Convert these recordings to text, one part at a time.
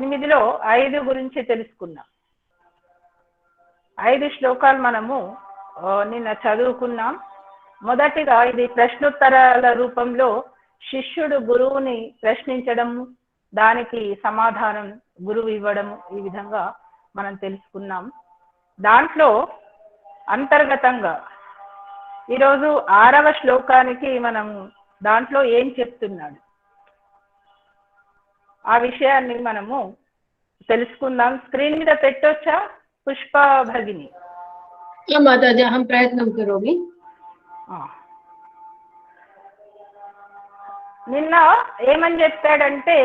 8లో 5 గురించి తెలుసుకున్నాం. 5 శ్లోకాలు మనము నిన్న చదువుకున్నాం. మొదటిగా ఇది ప్రశ్నోత్తరాల రూపంలో శిష్యుడు గురువుని ప్రశ్నించడము, దానికి సమాధానం గురువు ఇవ్వడము, ఈ విధంగా మనం తెలుసుకున్నాం. దాంట్లో అంతర్గతంగా ఈరోజు 6వ శ్లోకానికి మనము దాంట్లో ఏం చెప్తున్నాడు ఆ విషయాన్ని మనము తెలుసుకుందాం. స్క్రీన్ మీద పెట్టొచ్చా పుష్ప భగిని? మాతాజీ, అహం ప్రయత్నం కరోమి. నిన్న ఏమని చెప్పాడంటే,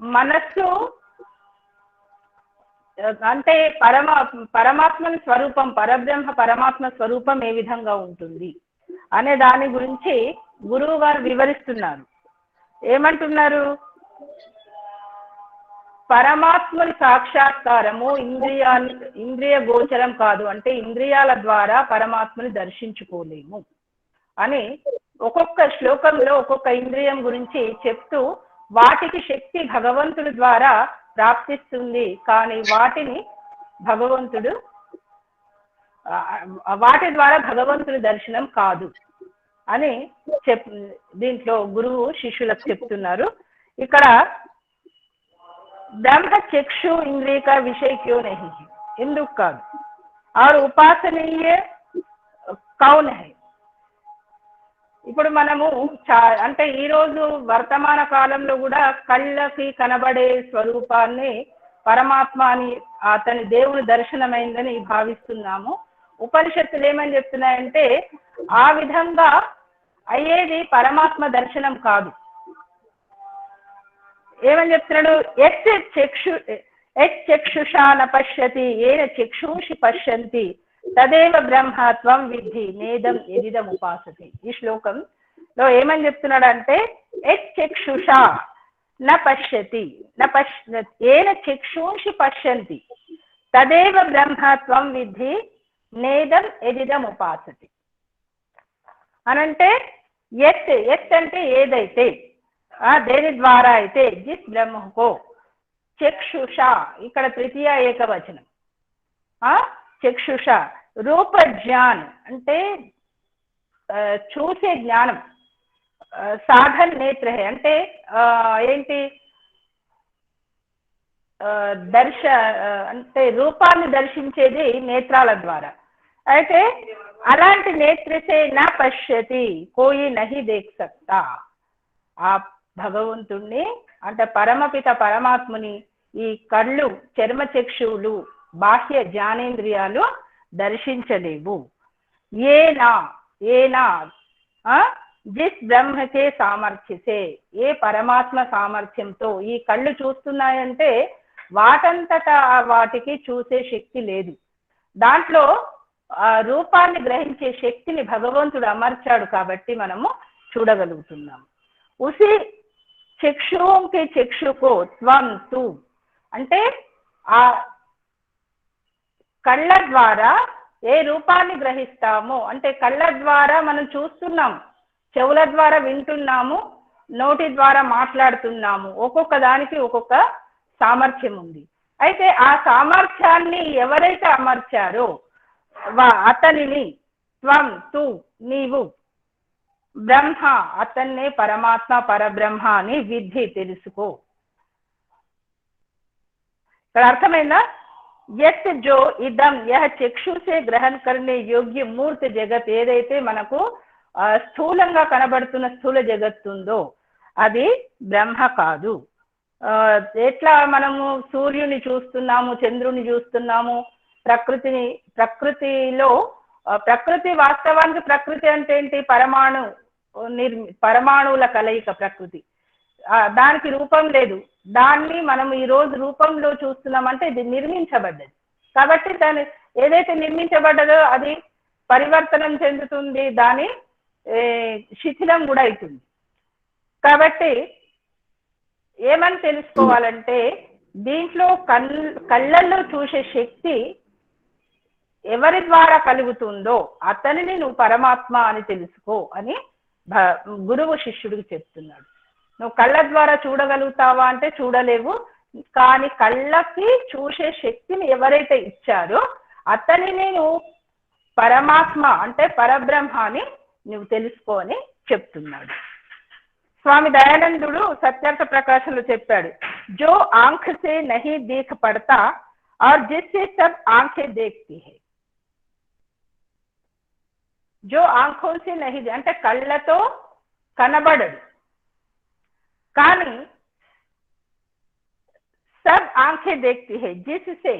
మనస్సు అంటే పరమాత్మ స్వరూపం, పరబ్రహ్మ పరమాత్మ స్వరూపం ఏ విధంగా ఉంటుంది అనే దాని గురించి గురువు గారు వివరిస్తున్నారు. ఏమంటున్నారు? పరమాత్మని సాక్షాత్కారము ఇంద్రియ గోచరం కాదు, అంటే ఇంద్రియాల ద్వారా పరమాత్మని దర్శించుకోలేము అని ఒక్కొక్క శ్లోకంలో ఒక్కొక్క ఇంద్రియం గురించి చెప్తూ వాటికి శక్తి భగవంతుడి ద్వారా ప్రాప్తిస్తుంది, కానీ వాటి ద్వారా భగవంతుడి దర్శనం కాదు అని దీంట్లో గురువు శిష్యులకు చెప్తున్నారు. ఇక్కడ బ్రహ్మ చక్షు ఇంద్రియ కా విషయ క్యూ నహీ, ఎందుకు కాదు, ఆర్ ఉపాసనీయ కౌన్ హై. ఇప్పుడు మనము అంటే ఈరోజు వర్తమాన కాలంలో కూడా కళ్ళకి కనబడే స్వరూపాన్ని పరమాత్మ అని, అతని దేవుని దర్శనమైందని భావిస్తున్నాము. ఉపనిషత్తులు ఏమని చెప్తున్నాయంటే ఆ విధంగా అయ్యేది పరమాత్మ దర్శనం కాదు. ఏమని చెప్తున్నాడు? చక్షుషా న పశ్యతి ఏన చక్షుషి పశ్యంతి తదేవ బ్రహ్మత్వం విద్ధి నేదం ఎదిదం ఉపాసతి. ఈ శ్లోకంలో ఏమని చెప్తున్నాడు అంటే, చక్షుషా న పశ్యతి ఏన చక్షుషి పశ్యంతి తదేవ బ్రహ్మత్వం విద్ధి నేదం ఎదిదం ఉపాసతి అనంటే, ఎత్ అంటే ఏదైతే, దేని ద్వారా అయితే, జిస్ బ్రహ్మకో చక్షుష, ఇక్కడ తృతీయ ఏకవచనం, చక్షుష రూప జ్ఞాన్ అంటే చూసే జ్ఞానం, సాధన్ నేత్ర అంటే ఏంటి, అంటే రూపాన్ని దర్శించేది నేత్రాల ద్వారా. అయితే అలాంటి నేత్రసే నా పశ్యతి కోయి నహి దేఖ్ సక్తా, ఆ భగవంతుణ్ణి అంటే పరమపిత పరమాత్ముని ఈ కళ్ళు, చర్మచక్షువులు, బాహ్య జ్ఞానేంద్రియాలు దర్శించలేవు. ఏనా జిస్ బ్రహ్మకే సామర్థ్యసే, ఏ పరమాత్మ సామర్థ్యంతో ఈ కళ్ళు చూస్తున్నాయంటే వాటంతటా వాటికి చూసే శక్తి లేదు. దాంట్లో రూపాన్ని గ్రహించే శక్తిని భగవంతుడు అమర్చాడు కాబట్టి మనము చూడగలుగుతున్నాము. ఉసి చక్షుకి చక్షుకో త్వం తు అంటే ఆ కళ్ళ ద్వారా ఏ రూపాన్ని గ్రహిస్తామో, అంటే కళ్ళ ద్వారా మనం చూస్తున్నాం, చెవుల ద్వారా వింటున్నాము, నోటి ద్వారా మాట్లాడుతున్నాము, ఒక్కొక్క దానికి ఒక్కొక్క సామర్థ్యం ఉంది. అయితే ఆ సామర్థ్యాన్ని ఎవరైతే అమర్చారో అతనిని త్వం తు నీవు, బ్రహ్మ అతన్నే పరమాత్మ పరబ్రహ్మ అని విద్ధి తెలుసుకో. ఇక్కడ అర్థమైందా? యత్ జో ఇదం యహ చక్షు సే గ్రహణ కర్నే యోగ్య మూర్తి జగత్, ఏదైతే మనకు స్థూలంగా కనబడుతున్న స్థూల జగత్తుందో అది బ్రహ్మ కాదు. ఎట్లా మనము సూర్యుని చూస్తున్నాము, చంద్రుని చూస్తున్నాము, ప్రకృతిలో ప్రకృతి వాస్తవానికి ప్రకృతి అంటే ఏంటి? పరమాణువుల కలయిక ప్రకృతి. దానికి రూపం లేదు. దాన్ని మనం ఈ రోజు రూపంలో చూస్తున్నామంటే ఇది నిర్మించబడ్డది. కాబట్టి దాన్ని ఏదైతే నిర్మించబడ్డదో అది పరివర్తనం చెందుతుంది, దాని శిథిలం కూడా అవుతుంది. కాబట్టి ఏమని తెలుసుకోవాలంటే దీంట్లో కళ్ళల్లో చూసే శక్తి ఎవరి ద్వారా కలుగుతుందో అతనిని నువ్వు పరమాత్మ అని తెలుసుకో అని గురువు శిష్యుడికి చెప్తున్నాడు. నువ్వు కళ్ళ ద్వారా చూడగలుగుతావా అంటే చూడలేవు, కానీ కళ్ళకి చూసే శక్తిని ఎవరైతే ఇచ్చారో అతనిని నువ్వు పరమాత్మ అంటే పరబ్రహ్మాని నువ్వు తెలుసుకొని చెప్తున్నాడు. స్వామి దయానందుడు సత్యార్థ ప్రకాశంలో చెప్పాడు, జో ఆంఖ్ సే నహీ దేఖ్ పడతా और जिससे सब आंखें देखती है, जो आंखों से नहीं అంటే కళ్ళతో కనబడడు కానీ సబ్ ఆంఖే దేఖ్తీ హై జిస్సే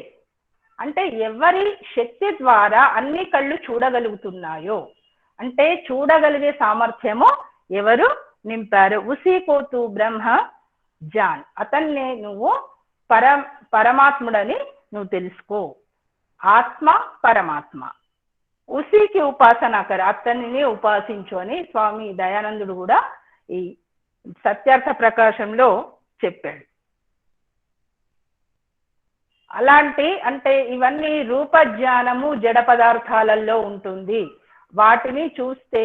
అంటే ఎవరి శక్తి ద్వారా అన్ని కళ్ళు చూడగలుగుతున్నాయో అంటే చూడగలిగే సామర్థ్యము ఎవరు నింపారు, ఉసీ కో తూ బ్రహ్మ జాన్, అతన్నే నువ్వు పరమాత్ముడని నువ్వు తెలుసుకో, ఆత్మ పరమాత్మ, ఉసీకి ఉపాసన కర, అతనిని ఉపాసించు అని స్వామి దయానందుడు కూడా ఈ సత్యార్థ ప్రకాశంలో చెప్పాడు. అలాంటి అంటే ఇవన్నీ రూపజ్ఞానము జడ పదార్థాలలో ఉంటుంది, వాటిని చూస్తే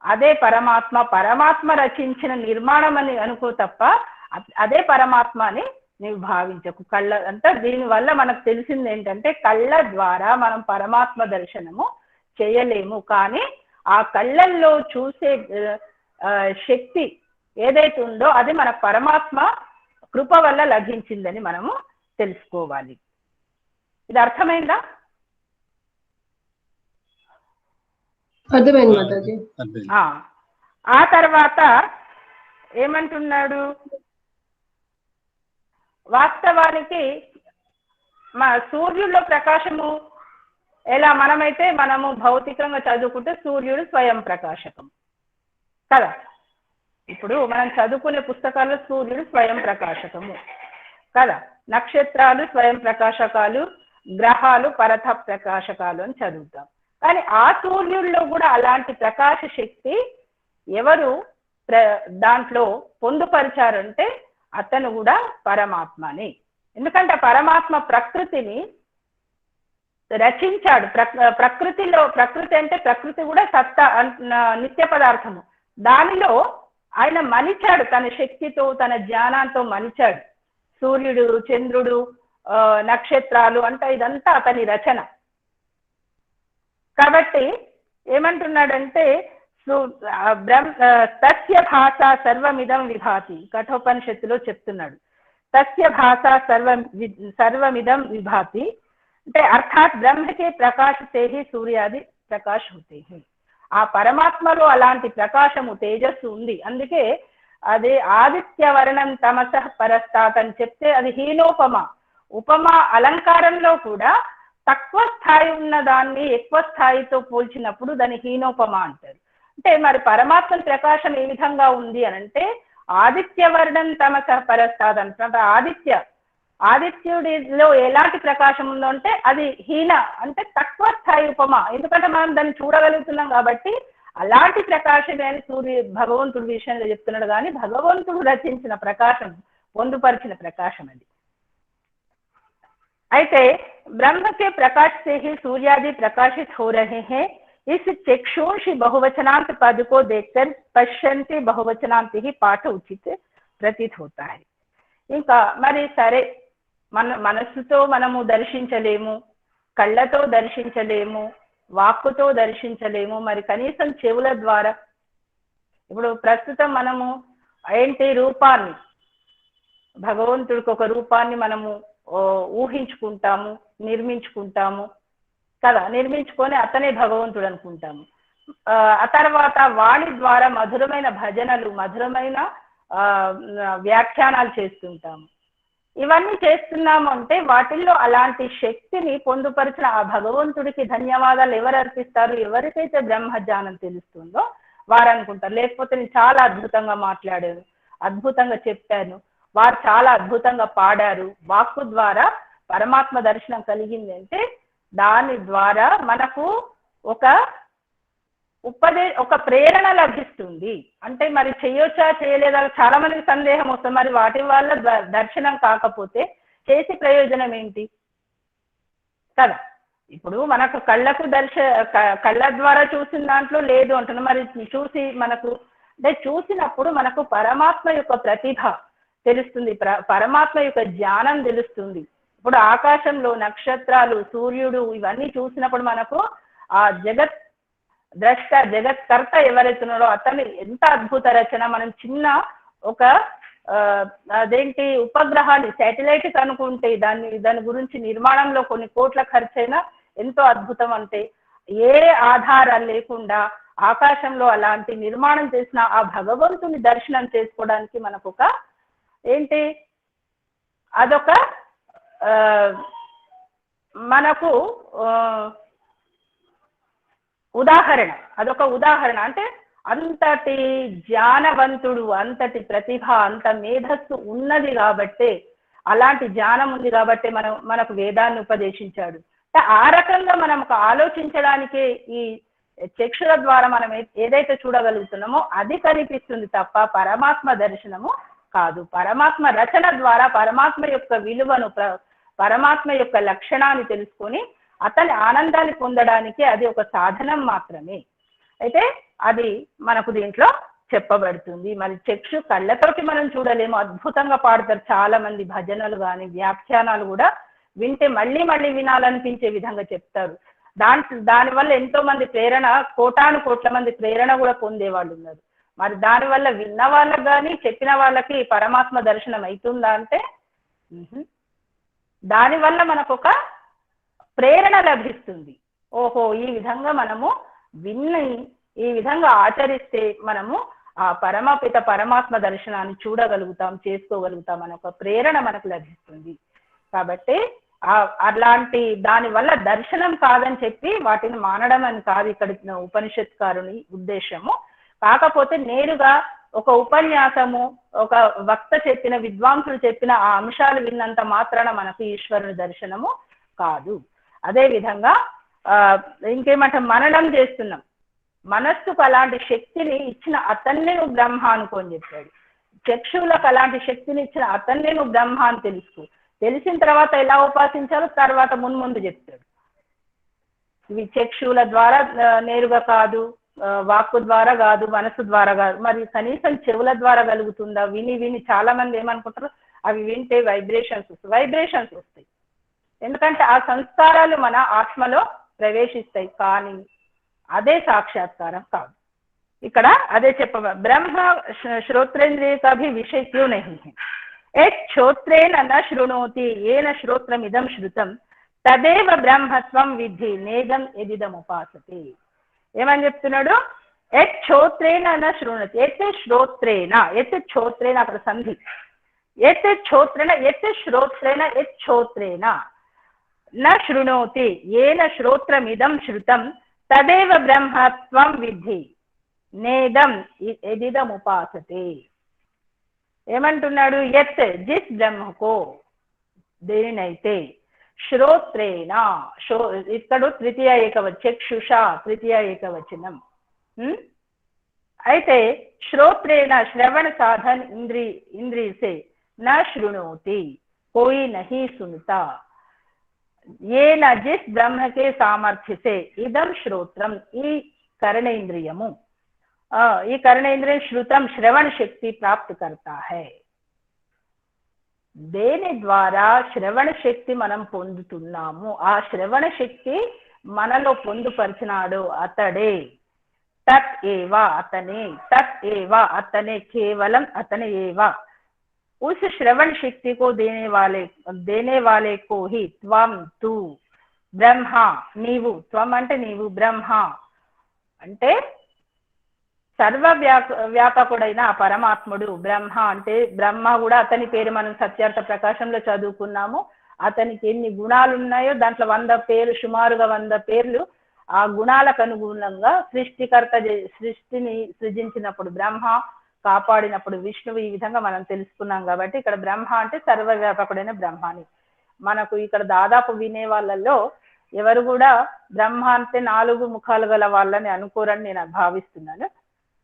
అదే పరమాత్మ, పరమాత్మ రచించిన నిర్మాణం అని అనుకో తప్ప అదే పరమాత్మ అని నీవు భావించకు. కళ్ళ అంటే దీనివల్ల మనకు తెలిసింది ఏంటంటే కళ్ళ ద్వారా మనం పరమాత్మ దర్శనము చేయలేము, కానీ ఆ కళ్ళల్లో చూసే శక్తి ఏదైతే ఉందో అది మన పరమాత్మ కృప వల్ల లభించిందని మనము తెలుసుకోవాలి. ఇది అర్థమైందా? అర్థమైంది మాతాజీ. ఆ తర్వాత ఏమంటున్నాడు, వాస్తవానికి మా సూర్యుల్లో ప్రకాశము ఎలా మనమైతే మనము భౌతికంగా చదువుకుంటే సూర్యుడు స్వయం ప్రకాశకం కదా. ఇప్పుడు మనం చదువుకునే పుస్తకాల్లో సూర్యుడు స్వయం ప్రకాశకము కదా, నక్షత్రాలు స్వయం ప్రకాశకాలు, గ్రహాలు పరథ ప్రకాశకాలు అని చదువుతాం. కానీ ఆ సూర్యుల్లో కూడా అలాంటి ప్రకాశ శక్తి ఎవరు దాంట్లో పొందుపరిచారంటే అతను కూడా పరమాత్మని. ఎందుకంటే పరమాత్మ ప్రకృతిని రచించాడు. ప్రకృతి అంటే ప్రకృతి కూడా సత్తా నిత్య పదార్థము, దానిలో ఆయన మలిచాడు, తన శక్తితో తన జ్ఞానంతో మలిచాడు. సూర్యుడు, చంద్రుడు, నక్షత్రాలు అంటే ఇదంతా అతని రచన. కాబట్టి ఏమంటున్నాడంటే తస్య భాష సర్వమిదం విభాతి, కఠోపనిషత్తులో చెప్తున్నాడు. తస్య భాష సర్వమిదం విభాతి అంటే అర్థాత్ బ్రహ్మకే ప్రకాశ తేహి సూర్యాది ప్రకాశ హోతే హై. ఆ పరమాత్మలో అలాంటి ప్రకాశము తేజస్సు ఉంది, అందుకే అది ఆదిత్య వర్ణం తమస పరస్తాత్ అని చెప్తే అది హీనోపమ. ఉపమా అలంకారంలో కూడా తక్కువ స్థాయి ఉన్న దాన్ని ఎక్కువ స్థాయితో పోల్చినప్పుడు దాన్ని హీనోపమ అంటారు. అంటే మరి పరమాత్మ ప్రకాశం ఏ విధంగా ఉంది అని అంటే ఆదిత్య వర్ణం తమస పరస్తాత్ అంటే ఆదిత్యుడిలో ఎలాంటి ప్రకాశం ఉందో అంటే అది హీన అంటే తక్కువ స్థాయి ఉపమ, ఎందుకంటే మనం దాన్ని చూడగలుగుతున్నాం కాబట్టి అలాంటి ప్రకాశమే అని భగవంతుడి విషయంలో చెప్తున్నాడు. కానీ భగవంతుడు రచించిన ప్రకాశం, పొందుపరిచిన ప్రకాశం అది. అయితే బ్రహ్మకే ప్రకాశ से ही सूर्यादि प्रकाशित हो रहे हैं, इस चक्षुषी बहुवचनांत पद को देखकर पश्यन्ति बहुवचनांत ही पाठ उचित प्रतीत होता है. ఇంకా మరి సరే, మనస్సుతో మనము దర్శించలేము, కళ్ళతో దర్శించలేము, వాక్కుతో దర్శించలేము, మరి కనీసం చెవుల ద్వారా. ఇప్పుడు ప్రస్తుతం మనము ఏంటి రూపాన్ని, భగవంతుడికి ఒక రూపాన్ని మనము ఊహించుకుంటాము, నిర్మించుకుంటాము కదా, నిర్మించుకొని అతనే భగవంతుడు అనుకుంటాము. ఆ తర్వాత వాణి ద్వారా మధురమైన భజనలు, మధురమైన వ్యాఖ్యానాలు చేస్తుంటాము. ఇవన్నీ చేస్తున్నాము అంటే వాటిల్లో అలాంటి శక్తిని పొందుపరిచిన ఆ భగవంతుడికి ధన్యవాదాలు ఎవరు అర్పిస్తారు? ఎవరికైతే బ్రహ్మజ్ఞానం తెలుస్తుందో వారు అనుకుంటారు. లేకపోతే నేను చాలా అద్భుతంగా మాట్లాడాను, అద్భుతంగా చెప్పాను, వారు చాలా అద్భుతంగా పాడారు, వాక్కు ద్వారా పరమాత్మ దర్శనం కలిగింది అంటే దాని ద్వారా మనకు ఒక ప్రేరణ లభిస్తుంది. అంటే మరి చేయొచ్చా చేయలేదా చాలా మందికి సందేహం వస్తుంది. మరి వాటి వల్ల దర్శనం కాకపోతే చేసి ప్రయోజనం ఏంటి కదా. ఇప్పుడు మనకు కళ్ళకు కళ్ళ ద్వారా చూసిన దాంట్లో లేదు అంటున్నాం, మరి చూసి మనకు అంటే చూసినప్పుడు మనకు పరమాత్మ యొక్క ప్రతిభ తెలుస్తుంది, పరమాత్మ యొక్క జ్ఞానం తెలుస్తుంది. ఇప్పుడు ఆకాశంలో నక్షత్రాలు, సూర్యుడు ఇవన్నీ చూసినప్పుడు మనకు ఆ జగత్ ద్రష్ట, జగత్కర్త ఎవరైతున్నాడో అతను ఎంత అద్భుత రచన. మనం చిన్న ఒక అదేంటి ఉపగ్రహాన్ని, శాటిలైట్ కనుకుంటే దాని గురించి నిర్మాణంలో కొన్ని కోట్ల ఖర్చైనా ఎంతో అద్భుతం. అంటే ఏ ఆధారాలు లేకుండా ఆకాశంలో అలాంటి నిర్మాణం చేసిన ఆ భగవంతుని దర్శనం చేసుకోవడానికి మనకు ఒక ఏంటి, అదొక మనకు ఉదాహరణ, అదొక ఉదాహరణ. అంటే అంతటి జ్ఞానవంతుడు, అంతటి ప్రతిభ, అంత మేధస్సు ఉన్నది కాబట్టే, అలాంటి జ్ఞానం ఉంది కాబట్టే మనకు వేదాన్ని ఉపదేశించాడు. ఆ రకంగా మనం ఆలోచించడానికే ఈ చక్షుల ద్వారా మనం ఏదైతే చూడగలుగుతున్నామో అది కనిపిస్తుంది తప్ప పరమాత్మ దర్శనము కాదు. పరమాత్మ రచన ద్వారా పరమాత్మ యొక్క విలువను, పరమాత్మ యొక్క లక్షణాన్ని తెలుసుకొని అతని ఆనందాన్ని పొందడానికి అది ఒక సాధనం మాత్రమే. అయితే అది మనకు దీంట్లో చెప్పబడుతుంది. మరి చక్షు కళ్ళతోటి మనం చూడలేము. అద్భుతంగా పాడతారు చాలా మంది భజనలు కానీ వ్యాఖ్యానాలు కూడా, వింటే మళ్ళీ మళ్ళీ వినాలనిపించే విధంగా చెప్తారు. దానివల్ల ఎంతో మంది ప్రేరణ, కోటాను కోట్ల మంది ప్రేరణ కూడా పొందేవాళ్ళు ఉన్నారు. మరి దానివల్ల విన్న వాళ్ళకి కానీ చెప్పిన వాళ్ళకి పరమాత్మ దర్శనం అవుతుందా అంటే దానివల్ల మనకు ఒక ప్రేరణ లభిస్తుంది. ఓహో, ఈ విధంగా మనము విన్ని ఈ విధంగా ఆచరిస్తే మనము ఆ పరమపిత పరమాత్మ దర్శనాన్ని చూడగలుగుతాం, చేసుకోగలుగుతాం అనే ఒక ప్రేరణ మనకు లభిస్తుంది. కాబట్టి అలాంటి దానివల్ల దర్శనం కాదని చెప్పి వాటిని మానడం అని కాదు ఇక్కడ ఉపనిషత్కారుని ఉద్దేశము. కాకపోతే నేరుగా ఒక ఉపన్యాసము, ఒక వక్త చెప్పిన, విద్వాంసులు చెప్పిన ఆ అంశాలు విన్నంత మాత్రాన మనకు ఈశ్వరుని దర్శనము కాదు. అదే విధంగా ఇంకేమంటే మననం చేస్తున్నాం. మనస్సుకు అలాంటి శక్తిని ఇచ్చిన అతన్నే నువ్వు బ్రహ్మ అనుకోని చెప్పాడు. చక్షువులకు అలాంటి శక్తిని ఇచ్చిన అతన్నే నువ్వు బ్రహ్మ అని తెలుసుకో. తెలిసిన తర్వాత ఎలా ఉపాసించాలో తర్వాత మున్ముందు చెప్తాడు. ఇవి చక్షువుల ద్వారా నేరుగా కాదు, వాక్కు ద్వారా కాదు, మనసు ద్వారా కాదు. మరి కనీసం చెవుల ద్వారా కలుగుతుందా? విని చాలా మంది ఏమనుకుంటారు, అవి వింటే వైబ్రేషన్స్ వస్తాయి. ఎందుకంటే ఆ సంస్కారాలు మన ఆత్మలో ప్రవేశిస్తాయి. కానీ అదే సాక్షాత్కారం కాదు. ఇక్కడ అదే బ్రహ్మ శ్రోత్రేంద్రియ కభి విషయ క్యూ నహీ హై. యత్ శ్రోత్రేణ న శృణోతి ఏన శ్రోత్రమిదం శృతం తదేవ బ్రహ్మత్వం విద్ధి నేదం ఎదిదం ఉపాసతే. ఏమని చెప్తున్నాడు? యత్ శ్రోత్రేణ న శృణోతి, యత్ శ్రోత్రేణ, యత్ శ్రోత్రేణ అక్కడ సంధి, యత్ శ్రోత్రేణ, యత్ శ్రోత్రేణ, యత్ శ్రోత్రేణ న శృణోతి ఏన శ్రోత్రమిదం శృతం తదేవ బ్రహ్మత్వం విద్ధి నేదం ఎదిదం ఉపాసతే. ఏమంటున్నాడు? యత్ జిస్ బ్రహ్మకో, దేనినైతే శ్రోత్రేణ, ఇక్కడ తృతీయ ఏకవచనం, చక్షుష తృతీయ ఏకవచనం. అయితే శ్రోత్రేణ श्रवण साधन इंद्री से न शृणोति कोई नहीं सुनता ये न जिस ब्रह्म के सामर्थ्य से इदम श्रोत्रम, ఈ కర్ణేంద్రియము, ఈ కర్ణేంద్రియ శృతం శ్రవణ శక్తి ప్రాప్తి करता है. దేని ద్వారా శ్రవణ శక్తి మనం పొందుతున్నాము, ఆ శ్రవణ శక్తి మనలో పొందుపరిచినాడు అతడే. తత్ ఏవా అతనే, తత్ ఏవా అతనే, కేవలం అతనే ఏవా. उस श्रवण शक्ति को देने वाले को ही त्वम तू ब्रह्म, నీవు, త్వం అంటే నీవు, బ్రహ్మ అంటే సర్వ వ్యాపకుడైన ఆ పరమాత్ముడు. బ్రహ్మ అంటే బ్రహ్మ కూడా అతని పేరు మనం సత్యార్థ ప్రకాశంలో చదువుకున్నాము. అతనికి ఎన్ని గుణాలు ఉన్నాయో దాంట్లో 100 పేర్లు, సుమారుగా 100 పేర్లు ఆ గుణాలకు అనుగుణంగా సృష్టిని సృజించినప్పుడు బ్రహ్మ, కాపాడినప్పుడు విష్ణువు, ఈ విధంగా మనం తెలుసుకున్నాం. కాబట్టి ఇక్కడ బ్రహ్మ అంటే సర్వవ్యాపకుడైన బ్రహ్మాని. మనకు ఇక్కడ దాదాపు వినే వాళ్ళల్లో ఎవరు కూడా బ్రహ్మ అంటే 4 ముఖాలు గల వాళ్ళని అనుకోరని నేను భావిస్తున్నాను.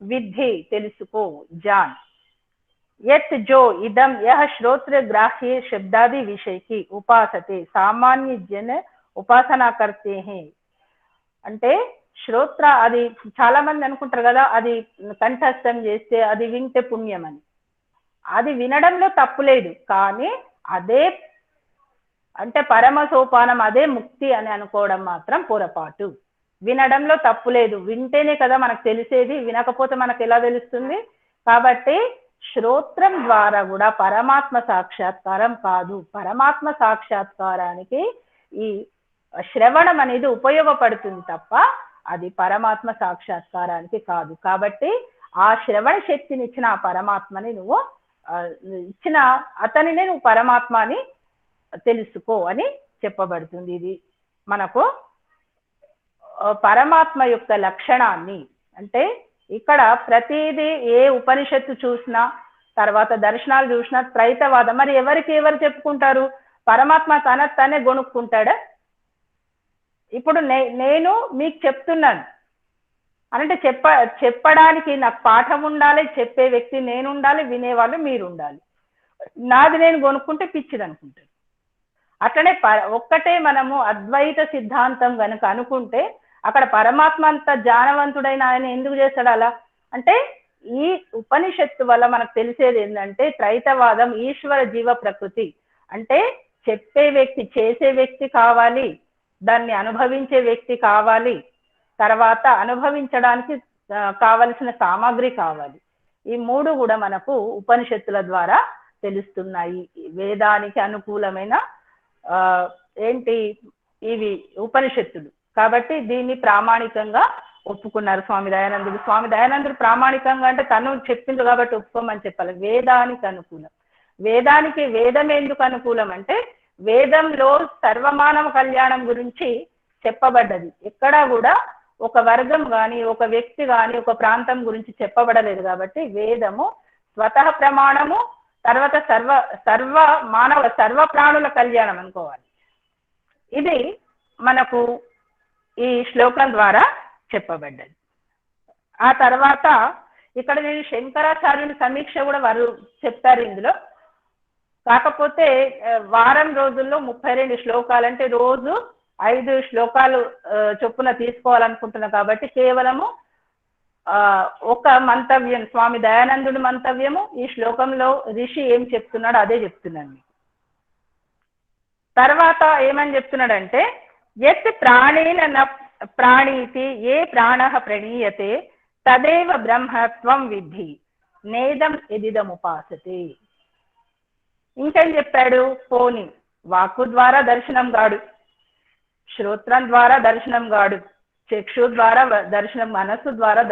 విద్ధి తెలుసుకో, జాన్. యత్ జో ఇదం యహ శ్రోత్ర గ్రాహ్య శబ్దాది విషయ కి ఉపాసతే సామాన్య జన ఉపాసనా కర్తే హే. అంటే శ్రోత్ర అది చాలా మంది అనుకుంటారు కదా, అది కంఠస్థం చేస్తే అది వింటే పుణ్యం అని. అది వినడంలో తప్పు లేదు, కానీ అదే అంటే పరమ సోపానం, అదే ముక్తి అని అనుకోవడం మాత్రం పొరపాటు. వినడంలో తప్పు లేదు, వింటేనే కదా మనకు తెలిసేది, వినకపోతే మనకు ఎలా తెలుస్తుంది? కాబట్టి శ్రోత్రం ద్వారా కూడా పరమాత్మ సాక్షాత్కారం కాదు. పరమాత్మ సాక్షాత్కారానికి ఈ శ్రవణం అనేది ఉపయోగపడుతుంది తప్ప అది పరమాత్మ సాక్షాత్కారానికి కాదు. కాబట్టి ఆ శ్రవణ శక్తిని ఇచ్చిన ఆ పరమాత్మని నువ్వు ఇచ్చిన అతనినే నువ్వు పరమాత్మ అని తెలుసుకో అని చెప్పబడుతుంది. ఇది మనకు పరమాత్మ యొక్క లక్షణాన్ని, అంటే ఇక్కడ ప్రతిదీ ఏ ఉపనిషత్తు చూసినా, తర్వాత దర్శనాలు చూసినా త్రైతవాదం. మరి ఎవరికి ఎవరు చెప్పుకుంటారు? పరమాత్మ తనే గొనుక్కుంటాడా? ఇప్పుడు నేను మీకు చెప్తున్నాను అంటే చెప్పడానికి నాకు పాఠం ఉండాలి, చెప్పే వ్యక్తి నేను ఉండాలి, వినేవాళ్ళు మీరు ఉండాలి. నాది నేను కొనుక్కుంటే పిచ్చిది అనుకుంటాను. అట్లనే ఒక్కటే మనము అద్వైత సిద్ధాంతం కనుక అనుకుంటే అక్కడ పరమాత్మ అంత జ్ఞానవంతుడైన ఆయన ఎందుకు చేస్తాడు అలా? అంటే ఈ ఉపనిషత్తు వల్ల మనకు తెలిసేది ఏంటంటే త్రైతవాదం ఈశ్వర జీవ ప్రకృతి. అంటే చెప్పే వ్యక్తి చేసే వ్యక్తి కావాలి, దాన్ని అనుభవించే వ్యక్తి కావాలి, తర్వాత అనుభవించడానికి కావలసిన సామాగ్రి కావాలి. ఈ మూడు కూడా మనకు ఉపనిషత్తుల ద్వారా తెలుస్తున్నాయి. వేదానికి అనుకూలమైన ఏంటి ఇవి ఉపనిషత్తులు. కాబట్టి దీన్ని ప్రామాణికంగా ఒప్పుకున్నారు స్వామి దయానందుడు. స్వామి దయానందుడు ప్రామాణికంగా అంటే తను చెప్పింది కాబట్టి ఒప్పుకోమని చెప్పాలి. వేదానికి అనుకూలం. వేదానికి వేదం ఎందుకు అనుకూలం అంటే వేదంలో సర్వమానవ కళ్యాణం గురించి చెప్పబడ్డది. ఎక్కడా కూడా ఒక వర్గం కానీ, ఒక వ్యక్తి కానీ, ఒక ప్రాంతం గురించి చెప్పబడలేదు. కాబట్టి వేదము స్వతః ప్రమాణము, తర్వాత సర్వ ప్రాణుల కళ్యాణం అనుకోవాలి. ఇది మనకు ఈ శ్లోకం ద్వారా చెప్పబడ్డది. ఆ తర్వాత ఇక్కడ నేను శంకరాచార్యుని సమీక్ష కూడా వారు చెప్తారు ఇందులో. కాకపోతే వారం రోజుల్లో 32 శ్లోకాలు, అంటే రోజు 5 శ్లోకాలు చొప్పున తీసుకోవాలనుకుంటున్నా. కాబట్టి కేవలము ఒక మంతవ్యం, స్వామి దయానందుడి మంతవ్యము, ఈ శ్లోకంలో ఋషి ఏం చెప్తున్నాడో అదే చెప్తున్నాను. తర్వాత ఏమని చెప్తున్నాడంటే యత్ ప్రాణేన న ప్రాణీతి ఏ ప్రాణ ప్రణీయతే తదేవ బ్రహ్మత్వం విద్ధి నేదం ఎదిదముపాసతే. ఇంకేం చెప్పాడు? పోని వాక్కు ద్వారా దర్శనం కాడు, శ్రోత్రం ద్వారా దర్శనం కాడు, చక్షు ద్వారా దర్శనం, మనస్సు ద్వారా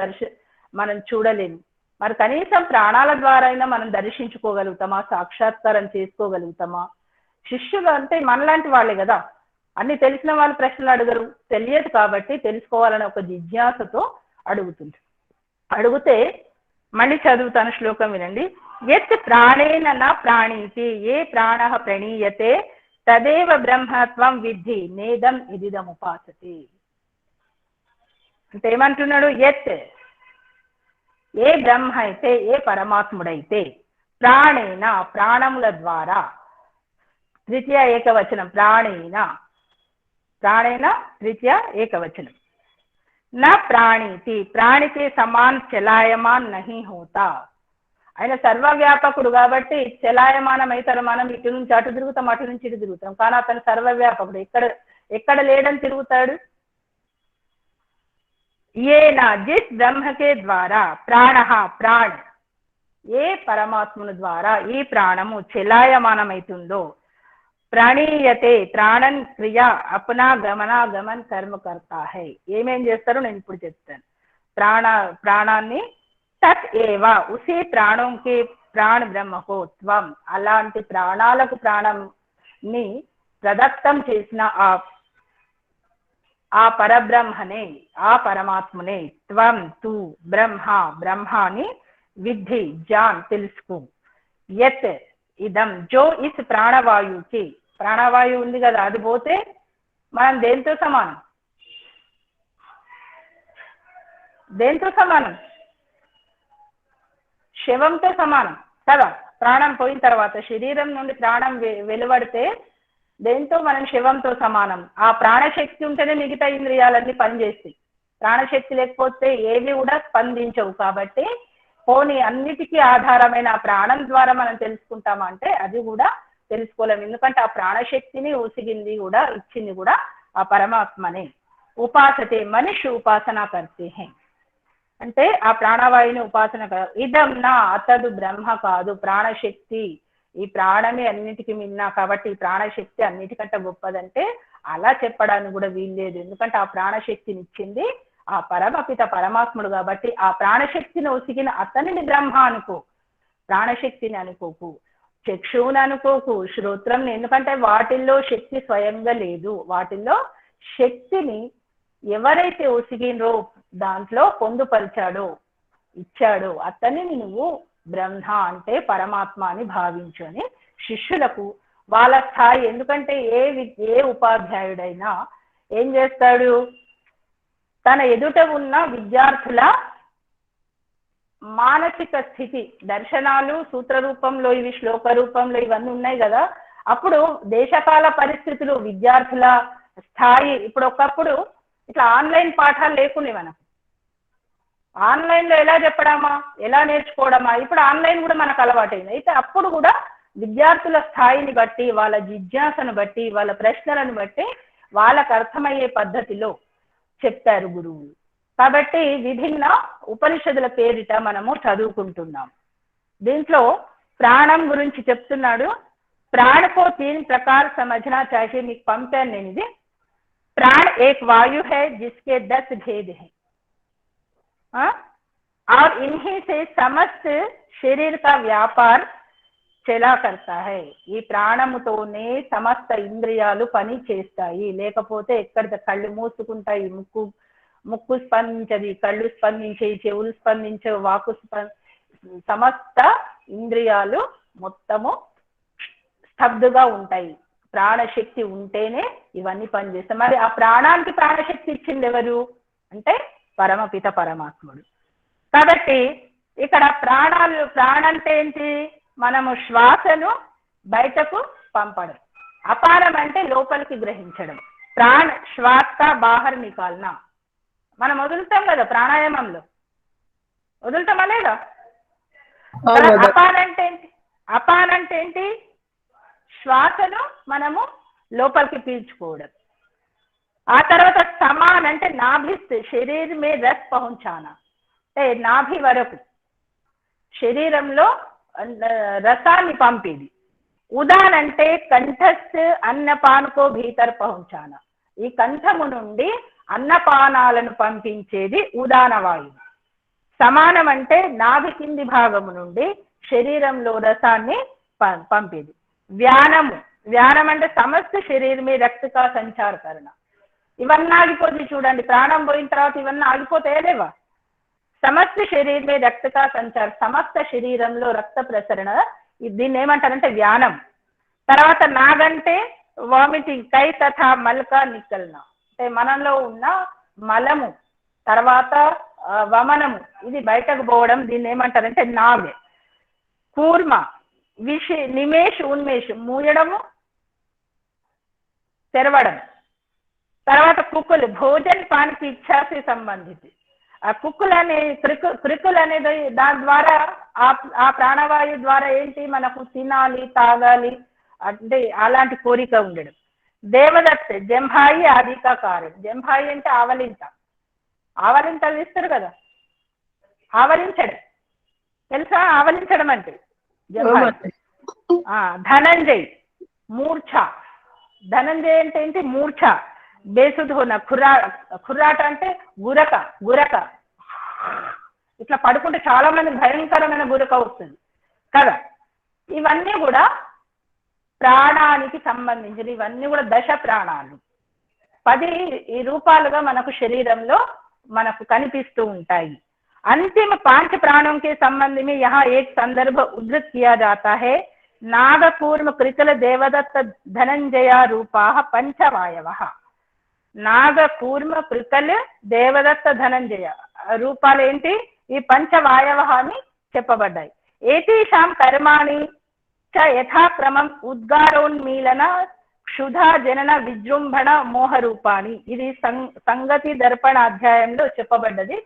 మనం చూడలేము. మరి కనీసం ప్రాణాల ద్వారా అయినా మనం దర్శించుకోగలుగుతామా? సాక్షాత్కారం చేసుకోగలుగుతామా? శిష్యులు అంటే మనలాంటి వాళ్ళే కదా, అన్ని తెలిసిన వాళ్ళు ప్రశ్నలు అడగరు. తెలియదు కాబట్టి తెలుసుకోవాలని ఒక జిజ్ఞాసతో అడిగితే మళ్ళీ చదువుతాను, శ్లోకం వినండి. యత్ ప్రాణేన న ప్రాణీతి ఏ ప్రాణ ప్రణీయతే తదేవ బ్రహ్మత్వం విద్ధి నేదం ఇదిదముపాసతే. అంటే ఏమంటున్నాడు? యత్ ఏ బ్రహ్మ అయితే, ఏ పరమాత్ముడైతే, ప్రాణేన ప్రాణముల ద్వారా, తృతీయ ఏకవచనం, ప్రాణేన तृतीय एकवचन न प्राणीति प्राणी के समान चलायमान नहीं होता ఆయన సర్వవ్యాపకుడు కాబట్టి చలాయమానం అయితారు. మనం ఇటు నుంచి అటు తిరుగుతాం, అటు నుంచి ఇటు తిరుగుతాం, కానీ అతను సర్వవ్యాపకుడు. ఎక్కడ లేడని తిరుగుతాడు. ये ना जिस ब्रह्म के द्वारा प्राण प्राण ఏ పరమాత్ముని ద్వారా ఈ ప్రాణము చలాయమానమైతుందో ప్రణీయతే ప్రాణన్ క్రియ అప్నా గమనాగమన్ కర్మ కర్తా హై. ఏమేం చేస్తారో నేను ఇప్పుడు చెప్తాను. ప్రాణాన్ని తత్ ఏవ ఉసే ప్రాణం కే ప్రాణ బ్రహ్మ కో త్వం, అలాంటి ప్రాణాలకు ప్రాణంని ప్రదత్తం చేసిన ఆ పరబ్రహ్మనే, ఆ పరమాత్మనే, త్వం తు బ్రహ్మాని విద్ధి జాన్ తెలుసుకో. యత్ ఇదం జో ఇస్ ప్రాణవాయుకి, ప్రాణవాయువు ఉంది కదా, అది పోతే మనం దేంతో సమానం? దేంతో సమానం? శవంతో సమానం కదా. ప్రాణం పోయిన తర్వాత, శరీరం నుండి ప్రాణం వెలువడితే దేంతో మనం శవంతో సమానం. ఆ ప్రాణశక్తి ఉంటేనే మిగతా ఇంద్రియాలన్నీ పనిచేస్తాయి. ప్రాణశక్తి లేకపోతే ఏవి కూడా స్పందించవు. కాబట్టి పోనీ అన్నిటికీ ఆధారమైన ఆ ప్రాణం ద్వారా మనం తెలుసుకుంటామంటే అది కూడా తెలుసుకోలేము. ఎందుకంటే ఆ ప్రాణశక్తిని ఉసిగింది కూడా ఇచ్చింది కూడా ఆ పరమాత్మనే. ఉపాసతే మనిషి ఉపాసన కర్తే హే అంటే ఆ ప్రాణవాయుని ఉపాసన. ఇదం నా అతడు బ్రహ్మ కాదు, ప్రాణశక్తి. ఈ ప్రాణమే అన్నిటికీ మిన్నా కాబట్టి ఈ ప్రాణశక్తి అన్నిటికంటే గొప్పదంటే అలా చెప్పడానికి కూడా వీల్లేదు. ఎందుకంటే ఆ ప్రాణశక్తిని ఇచ్చింది ఆ పరమపిత పరమాత్ముడు కాబట్టి ఆ ప్రాణశక్తిని ఉసిగిన అతనిని బ్రహ్మ అనుకో, ప్రాణశక్తిని అనుకోకు, చక్షువుని అనుకోకు, శ్రోత్రంని. ఎందుకంటే వాటిల్లో శక్తి స్వయంగా లేదు. వాటిల్లో శక్తిని ఎవరైతే ఉసిగినరో దాంట్లో పొందుపరిచాడో ఇచ్చాడో అతనిని నువ్వు బ్రహ్మ అంటే పరమాత్మ అని భావించు అని శిష్యులకు వాళ్ళ స్థాయి. ఎందుకంటే ఏ ఉపాధ్యాయుడైనా ఏం చేస్తాడు, తన ఎదుట ఉన్న విద్యార్థుల మానసిక స్థితి, దర్శనాలు సూత్ర రూపంలో ఇవి శ్లోక రూపంలో ఇవన్నీ ఉన్నాయి కదా, అప్పుడు దేశకాల పరిస్థితులు, విద్యార్థుల స్థాయి. ఇప్పుడు ఒకప్పుడు ఇట్లా ఆన్లైన్ పాఠాలు లేకుండా మనకు ఆన్లైన్ లో ఎలా చెప్పడమా, ఎలా నేర్చుకోవడమా, ఇప్పుడు ఆన్లైన్ కూడా మనకు అలవాటైంది. అయితే అప్పుడు కూడా విద్యార్థుల స్థాయిని బట్టి, వాళ్ళ జిజ్ఞాసను బట్టి, వాళ్ళ ప్రశ్నలను బట్టి వాళ్ళకు అర్థమయ్యే పద్ధతిలో చెప్తారు గురువులు. కాబట్టి విభిన్న ఉపనిషదుల పేరిట మనము చదువుకుంటున్నాం. దీంట్లో ప్రాణం గురించి చెప్తున్నాడు. ప్రాణకో 3 प्रकार समझना चाहिए. మీకు పంపాను నేను ఇది. प्राण एक वायु है जिसके 10 भेद हैं और इन्हीं से समस्त शरीर का व्यापार चला करता है. ఈ ప్రాణముతోనే సమస్త ఇంద్రియాలు పని చేస్తాయి. లేకపోతే ఎక్కడ కళ్ళు మూసుకుంటాయి, ముక్కు స్పందించది, కళ్ళు స్పందించేవి, చెవులు స్పందించవు, వాకు సమస్త ఇంద్రియాలు మొత్తము స్తబ్దుగా ఉంటాయి. ప్రాణశక్తి ఉంటేనే ఇవన్నీ పనిచేస్తాయి. మరి ఆ ప్రాణానికి ప్రాణశక్తి ఇచ్చింది ఎవరు అంటే పరమపిత పరమాత్ముడు. కాబట్టి ఇక్కడ ప్రాణంటే ఏంటి, మనము శ్వాసను బయటకు పంపడం, అపానం అంటే లోపలికి గ్రహించడం. ప్రాణ శ్వాస బాహర్ నికాల్నా, మనం వదులుతాం కదా ప్రాణాయామంలో, వదులుతామా లేదా? అపాన్ అంటే ఏంటి, శ్వాసను మనము లోపలికి పీల్చుకోవడం. ఆ తర్వాత సమాన్ అంటే నాభిస్ శరీర్ మే రస్ పహుంచానా, అంటే నాభి వరకు శరీరంలో రసాన్ని పంపేది. ఉదాన్ అంటే కంఠస్ అన్నపానుకో భీతర్ పహుంచానా, ఈ కంఠము నుండి అన్నపానాలను పంపించేది ఉదాన వాయువు. సమానం అంటే నాభి కింది భాగము నుండి శరీరంలో రసాన్ని పంపేది. వ్యానం అంటే సమస్త శరీరమే రక్తకా సంచార కరణ. ఇవన్నీ ఆగిపోతే చూడండి, ప్రాణం పోయిన తర్వాత ఇవన్నీ ఆగిపోతాయా లేవా? సమస్త శరీరమే రక్తకా సంచార, సమస్త శరీరంలో రక్త ప్రసరణ, దీన్ని ఏమంటారంటే వ్యానం. తర్వాత నాగంటే వామిటింగ్, కై తథా మల్కా నిక్కల్న అంటే మనలో ఉన్న మలము, తర్వాత వమనము ఇది బయటకు పోవడం, దీన్ని ఏమంటారంటే నాగ్. కూర్మ నిమేష్ ఉన్మేష్ మూయడము తెరవడం. తర్వాత కుక్కులు భోజన్ పానికి ఇచ్ఛాసి సంబంధించి, ఆ కుక్కులు అనే క్రికులు అనేది దాని ద్వారా ఆ ప్రాణవాయు ద్వారా ఏంటి మనకు తినాలి, తాగాలి అంటే అలాంటి కోరిక ఉండడం. దేవదత్ జంభాయి ఆదికా కారణం, జంభాయి అంటే ఆవలింతలు ఇస్తారు కదా, ఆవలించడం తెలుసా? ఆవలించడం అంటే జంభాయి. ధనంజయ్ మూర్ఛ, ధనంజయ్ అంటే ఏంటి మూర్ఛ. బేసుధోన ఖుర్రాట అంటే గురక ఇట్లా పడుకుంటే చాలా మంది భయంకరమైన గురక వస్తుంది కదా. ఇవన్నీ కూడా ప్రాణానికి సంబంధించిన, ఇవన్నీ కూడా దశ ప్రాణాలు 10 ఈ రూపాలుగా మనకు శరీరంలో మనకు కనిపిస్తూ ఉంటాయి. अंतिम 5 प्राणों के संबंध में यहाँ एक संदर्भ उद्धृत किया जाता है. नागकूर्म कृकल देवदत्त धनंजय रूपा पंचवायवः. నాగకూర్మ కృకల్ దేవదత్త ధనంజయ రూపాలు ఏంటి, ఈ పంచవాయవః అని చెప్పబడ్డాయి. ఏతేషాం కర్మాణి చ యథాక్రమం ఉద్గారోన్మీలన క్షుధా జనన విజృంభణ మోహ రూపాణి. ఇది సంగతి దర్పణ అధ్యాయంలో చెప్పబడ్డది.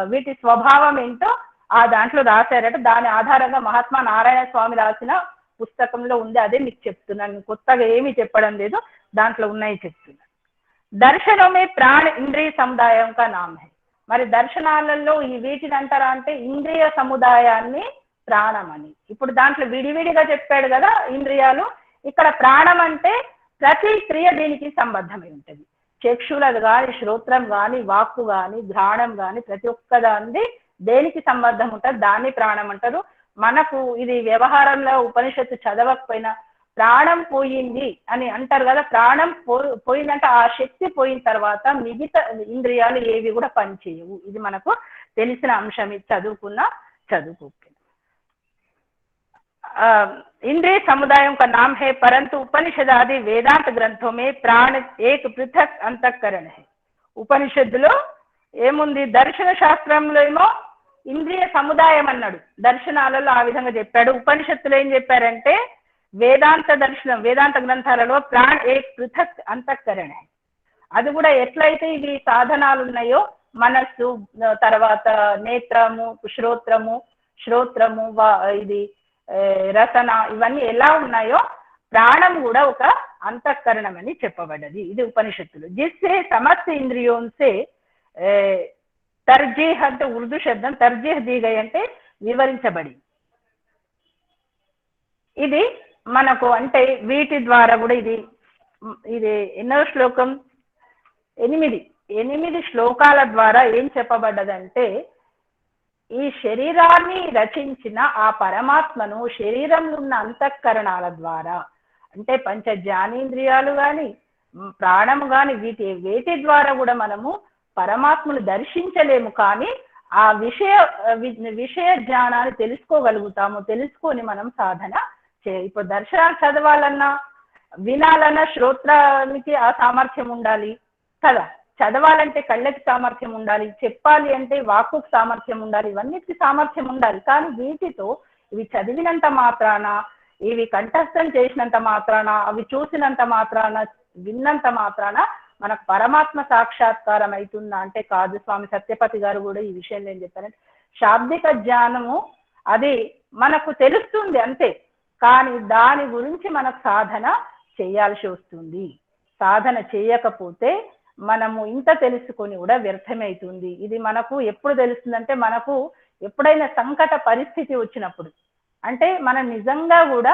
వీటి స్వభావం ఏంటో ఆ దాంట్లో రాశారట. దాని ఆధారంగా మహాత్మా నారాయణ స్వామి రాసిన పుస్తకంలో ఉంది. అదే మీకు చెప్తున్నాను, కొత్తగా ఏమీ చెప్పడం లేదు, దాంట్లో ఉన్నాయి చెప్తున్నాను. దర్శనమే ప్రాణ ఇంద్రియ సముదాయం కా నామ్ హై. మరి దర్శనాలలో ఈ వీటిని అంటారా అంటే ఇంద్రియ సముదాయాన్ని ప్రాణం అని. ఇప్పుడు దాంట్లో విడివిడిగా చెప్పాడు కదా ఇంద్రియాలు. ఇక్కడ ప్రాణం అంటే ప్రతి క్రియ దీనికి సంబద్ధమై ఉంటుంది. చక్షులది కానీ, శ్రోత్రం కానీ, వాక్కు కానీ, ఘ్రాణం కానీ, ప్రతి ఒక్కదాన్ని దేనికి సంబద్ధం ఉంటుంది, దాన్ని ప్రాణం అంటారు. మనకు ఇది వ్యవహారంలో ఉపనిషత్తు చదవకపోయినా ప్రాణం పోయింది అని అంటారు కదా. ప్రాణం పోయిందంటే ఆ శక్తి పోయిన తర్వాత మిగతా ఇంద్రియాలు ఏవి కూడా పనిచేయవు. ఇది మనకు తెలిసిన అంశం. ఇది చదువుకో इंद्रिय समुदायों का नाम है, परंतु उपनिषद आदि वेदांत ग्रंथों में प्राण एक पृथक अंतःकरण है. ఉపనిషత్తులో ఏముంది, దర్శన శాస్త్రంలో ఏమో ఇంద్రియ సముదాయం అన్నాడు, దర్శనాలలో ఆ విధంగా చెప్పాడు. ఉపనిషత్తులో ఏం చెప్పారంటే వేదాంత గ్రంథాలలో ప్రాణ ఏక్ పృథక్ అంతఃకరణ. అది కూడా ఎట్లయితే ఇవి సాధనాలు ఉన్నాయో మనస్సు, తర్వాత నేత్రము, శ్రోత్రము ఇది రసన, ఇవన్నీ ఎలా ఉన్నాయో ప్రాణం కూడా ఒక అంతఃకరణం అని చెప్పబడ్డది. ఇది ఉపనిషత్తులు. జిస్సే సమస్త ఇంద్రియోంసే తర్జీహ్ అంటే ఉర్దూ శబ్దం, తర్జీహ్ దిగై అంటే వివరించబడి. ఇది మనకు అంటే వీటి ద్వారా కూడా ఇది ఎన్నో శ్లోకం, 8 శ్లోకాల ద్వారా ఏం చెప్పబడ్డదంటే ఈ శరీరాన్ని రచించిన ఆ పరమాత్మను శరీరంలో ఉన్న అంతఃకరణాల ద్వారా, అంటే పంచ జ్ఞానేంద్రియాలు కానీ, ప్రాణము కానీ, వేటి ద్వారా కూడా మనము పరమాత్మను దర్శించలేము, కానీ ఆ విషయ జ్ఞానాన్ని తెలుసుకోగలుగుతాము. తెలుసుకొని మనం సాధన ఇప్పుడు దర్శనాలు చదవాలన్నా, వినాలన్నా శ్రోత్రానికి ఆ సామర్థ్యం ఉండాలి కదా. చదవాలంటే కళ్ళకి సామర్థ్యం ఉండాలి, చెప్పాలి అంటే వాక్కుకు సామర్థ్యం ఉండాలి, ఇవన్నిటికీ సామర్థ్యం ఉండాలి. కానీ వీటితో ఇవి చదివినంత మాత్రాన, ఇవి కంఠస్థం చేసినంత మాత్రాన, అవి చూసినంత మాత్రాన, విన్నంత మాత్రాన మనకు పరమాత్మ సాక్షాత్కారం అవుతుందా అంటే కాదు. స్వామి సత్యపతి గారు కూడా ఈ విషయంలో ఏం చెప్పారంటే శాబ్దిక జ్ఞానము అది మనకు తెలుస్తుంది అంతే, కానీ దాని గురించి మనకు సాధన చేయాల్సి వస్తుంది. సాధన చేయకపోతే మనము ఇంత తెలుసుకొని కూడా వ్యర్థమవుతుంది. ఇది మనకు ఎప్పుడు తెలుస్తుందంటే మనకు ఎప్పుడైనా సంకట పరిస్థితి వచ్చినప్పుడు, అంటే మనం నిజంగా కూడా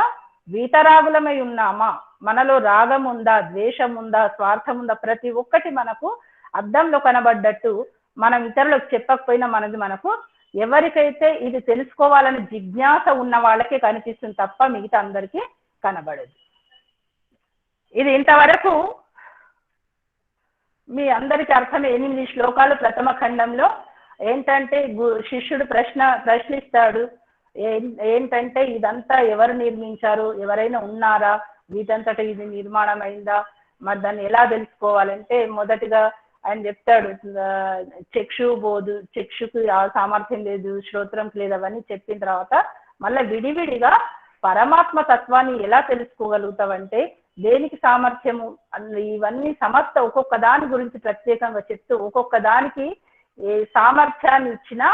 వీతరాగులమై ఉన్నామా, మనలో రాగం ఉందా, ద్వేషం ఉందా, స్వార్థం ఉందా, ప్రతి ఒక్కటి మనకు అద్దంలో కనబడ్డట్టు మనం ఇతరులకు చెప్పకపోయినా మనకు ఎవరికైతే ఇది తెలుసుకోవాలని జిజ్ఞాస ఉన్న వాళ్ళకే కనిపిస్తుంది తప్ప మిగతా అందరికీ కనబడదు. ఇది ఇంతవరకు మీ అందరికి అర్థమే. 8 శ్లోకాలు ప్రథమ ఖండంలో ఏంటంటే శిష్యుడు ప్రశ్నిస్తాడు, ఏంటంటే ఇదంతా ఎవరు నిర్మించారు, ఎవరైనా ఉన్నారా, వీటంతట ఇది నిర్మాణం అయిందా, మరి దాన్ని ఎలా తెలుసుకోవాలంటే మొదటిగా ఆయన చెప్తాడు చక్షుకు ఆ సామర్థ్యం లేదు, శ్రోత్రంకి లేదు, అవన్నీ చెప్పిన తర్వాత మళ్ళీ విడివిడిగా పరమాత్మ తత్వాన్ని ఎలా తెలుసుకోగలుగుతావంటే దేనికి సామర్థ్యము, ఇవన్నీ సమస్త ఒక్కొక్క దాని గురించి ప్రత్యేకంగా చెప్తూ ఒక్కొక్క దానికి ఏ సామర్థ్యాన్ని ఇచ్చినా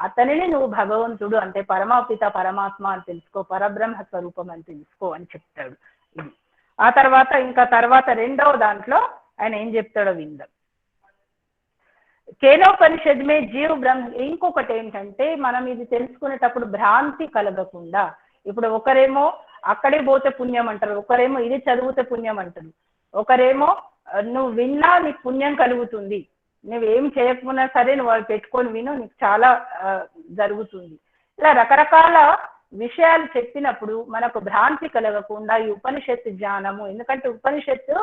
అతనిని నువ్వు భగవంతుడు అంటే పరమాపిత పరమాత్మ అని తెలుసుకో, పరబ్రహ్మ స్వరూపం అని తెలుసుకో అని చెప్తాడు. ఇది ఆ తర్వాత రెండవ దాంట్లో ఆయన ఏం చెప్తాడో విందాం. కేనోపనిషద్ మే జీవ్ బ్రహ్మ. ఇంకొకటి ఏంటంటే మనం ఇది తెలుసుకునేటప్పుడు భ్రాంతి కలగకుండా, ఇప్పుడు ఒకరేమో అక్కడే పోతే పుణ్యం అంటారు, ఒకరేమో ఇది చదివితే పుణ్యం అంటారు, ఒకరేమో నువ్వు విన్నా నీకు పుణ్యం కలుగుతుంది, నువ్వేం చేయకపోయినా సరే నువ్వు వాళ్ళు పెట్టుకొని విను నీకు చాలా జరుగుతుంది. ఇలా రకరకాల విషయాలు చెప్పినప్పుడు మనకు భ్రాంతి కలగకుండా ఈ ఉపనిషత్తు జ్ఞానము, ఎందుకంటే ఉపనిషత్తు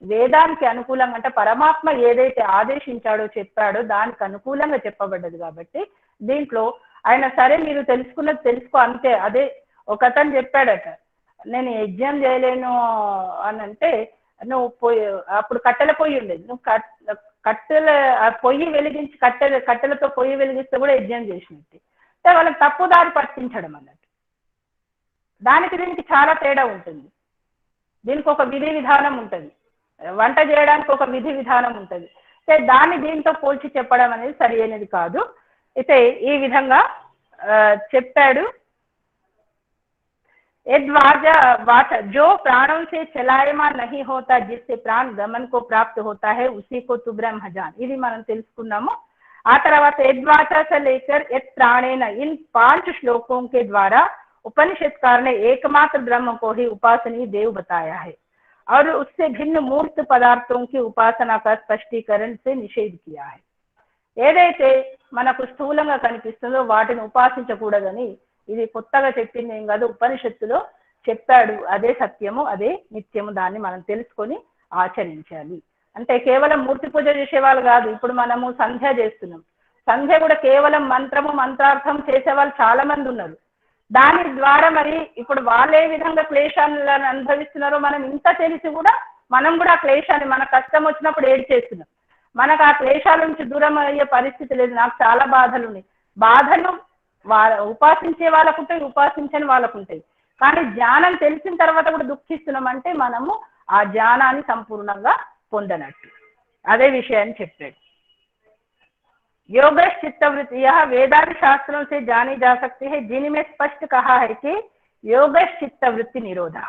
వేదానికి అనుకూలంగా అంటే పరమాత్మ ఏదైతే ఆదేశించాడో చెప్పాడో దానికి అనుకూలంగా చెప్పబడ్డది కాబట్టి దీంట్లో ఆయన సరే మీరు తెలుసుకున్నది తెలుసుకో అంతే. అదే ఒక అతను చెప్పాడట, నేను యజ్ఞం చేయలేను అని అంటే నువ్వు అప్పుడు కట్టెల పొయ్యి ఉండేది, నువ్వు కట్టెల పొయ్యి వెలిగించి కట్టెలతో పొయ్యి వెలిగిస్తే కూడా యజ్ఞం చేసినట్టు. అంటే వాళ్ళకి తప్పుదారి పట్టించడం అన్నట్టు. దానికి దీనికి చాలా తేడా ఉంటుంది. దీనికి ఒక విధి విధానం ఉంటుంది, వంట చేయడానికి ఒక విధి విధానం ఉంటుంది. దాన్ని దీంతో పోల్చి చెప్పడం అనేది సరి అయినది కాదు. అయితే ఈ విధంగా చెప్పాడు. जो प्राणों से चलायमान नहीं होता, जिससे प्राण गमन को प्राप्त होता है, उसी को तु ब्रह्म जान. ఇది మనం తెలుసుకున్నాము. ఆ తర్వాత यद्वाचा से लेकर यत् प्राणेन, इन 5 श्लोकों के द्वारा उपनिषदकार ने एकमात्र ब्रह्म को ही उपासनीय देव बताया है और उससे भिन्न मूर्त पदार्थों की उपासना का स्पष्टीकरण से निषेध किया है. ఏదైతే మనకు స్థూలంగా కనిపిస్తుందో వాటిని ఉపాసించకూడదని ఇది కొత్తగా చెప్పింది ఏం కాదు, ఉపనిషత్తులో చెప్పాడు. అదే సత్యము, అదే నిత్యము. దాన్ని మనం తెలుసుకొని ఆచరించాలి. అంటే కేవలం మూర్తి పూజ చేసేవాళ్ళు కాదు. ఇప్పుడు మనము సంధ్య చేస్తున్నాం. సంధ్య కూడా కేవలం మంత్రము మంత్రార్థం చేసేవాళ్ళు చాలా మంది ఉన్నారు. దాని ద్వారా మరి ఇప్పుడు వాళ్ళే విధంగా క్లేశాలను అనుభవిస్తున్నారో మనం ఇంత తెలిసి కూడా మనం కూడా ఆ క్లేశాన్ని, మన కష్టం వచ్చినప్పుడు ఏడు చేస్తున్నాం. మనకు ఆ క్లేశాల నుంచి దూరం అయ్యే పరిస్థితి లేదు. నాకు చాలా బాధలు ఉన్నాయి. బాధలు ఉపాసించే వాళ్ళకు ఉంటాయి, ఉపాసించని వాళ్ళకు ఉంటాయి. కానీ జ్ఞానం తెలిసిన తర్వాత కూడా దుఃఖిస్తున్నాం అంటే మనము ఆ జ్ఞానాన్ని సంపూర్ణంగా పొందనట్టు. అదే విషయాన్ని చెప్పాడు. योग चित्तवृत्ति यह वेदांत शास्त्रों से जानी जा सकती है, जिनमें स्पष्ट कहा है कि योग चित्तवृत्ति निरोधा.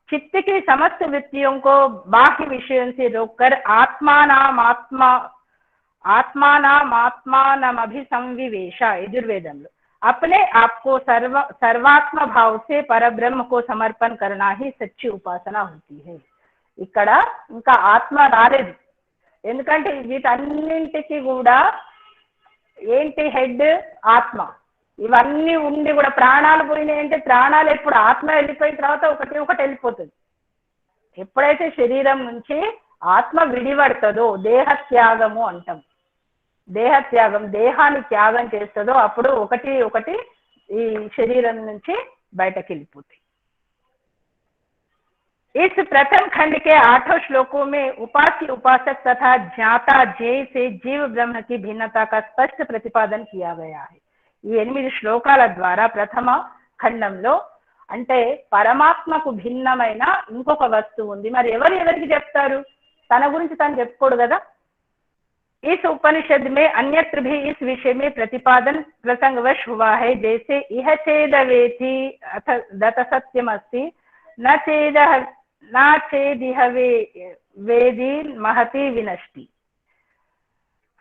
चित्त की समस्त वृत्तियों को बाह्य विषयों से रोककर आत्मानामात्मानमभिसंविवेश, यजुर्वेदंలో अपने आप को सर्वात्म भाव से परब्रह्म को समर्पण करना ही सच्ची उपासना होती है. ఇక్కడ ఇంకా ఆత్మ రాలేదు. ఎందుకంటే వీటన్నింటికి కూడా ఏంటి హెడ్ ఆత్మ. ఇవన్నీ ఉండి కూడా ప్రాణాలు పోయినాయి అంటే ప్రాణాలు ఎప్పుడు ఆత్మ వెళ్ళిపోయిన తర్వాత ఒకటి వెళ్ళిపోతుంది. ఎప్పుడైతే శరీరం నుంచి ఆత్మ విడిపడుతుందో దేహ త్యాగము అంటాం. దేహ త్యాగం, దేహాన్ని త్యాగం చేస్తుందో అప్పుడు ఒకటి ఈ శరీరం నుంచి బయటకు వెళ్ళిపోతాయి. इस प्रथम खंड के 8 श्लोकों में उपास्य उपासक तथा ज्ञाता ज्ञेय से जीव ब्रह्म की भिन्नता का स्पष्ट प्रतिपादन किया गया है. ఈ 8 శ్లోకాల ద్వారా ప్రథమ ఖండంలో అంటే పరమాత్మకు భిన్నమైన ఇంకొక వస్తువు ఉంది. మరి ఎవరికి చెప్తారు? తన గురించి తను చెప్పుకోడు కదా. इस उपनिषद में अन्यत्र भी इस विषय में प्रतिपादन प्रसंगवश हुआ है, जैसे इह चेदवेति अथ दत सत्यमस्ति न चेदिह वेदी महती विनष्टि.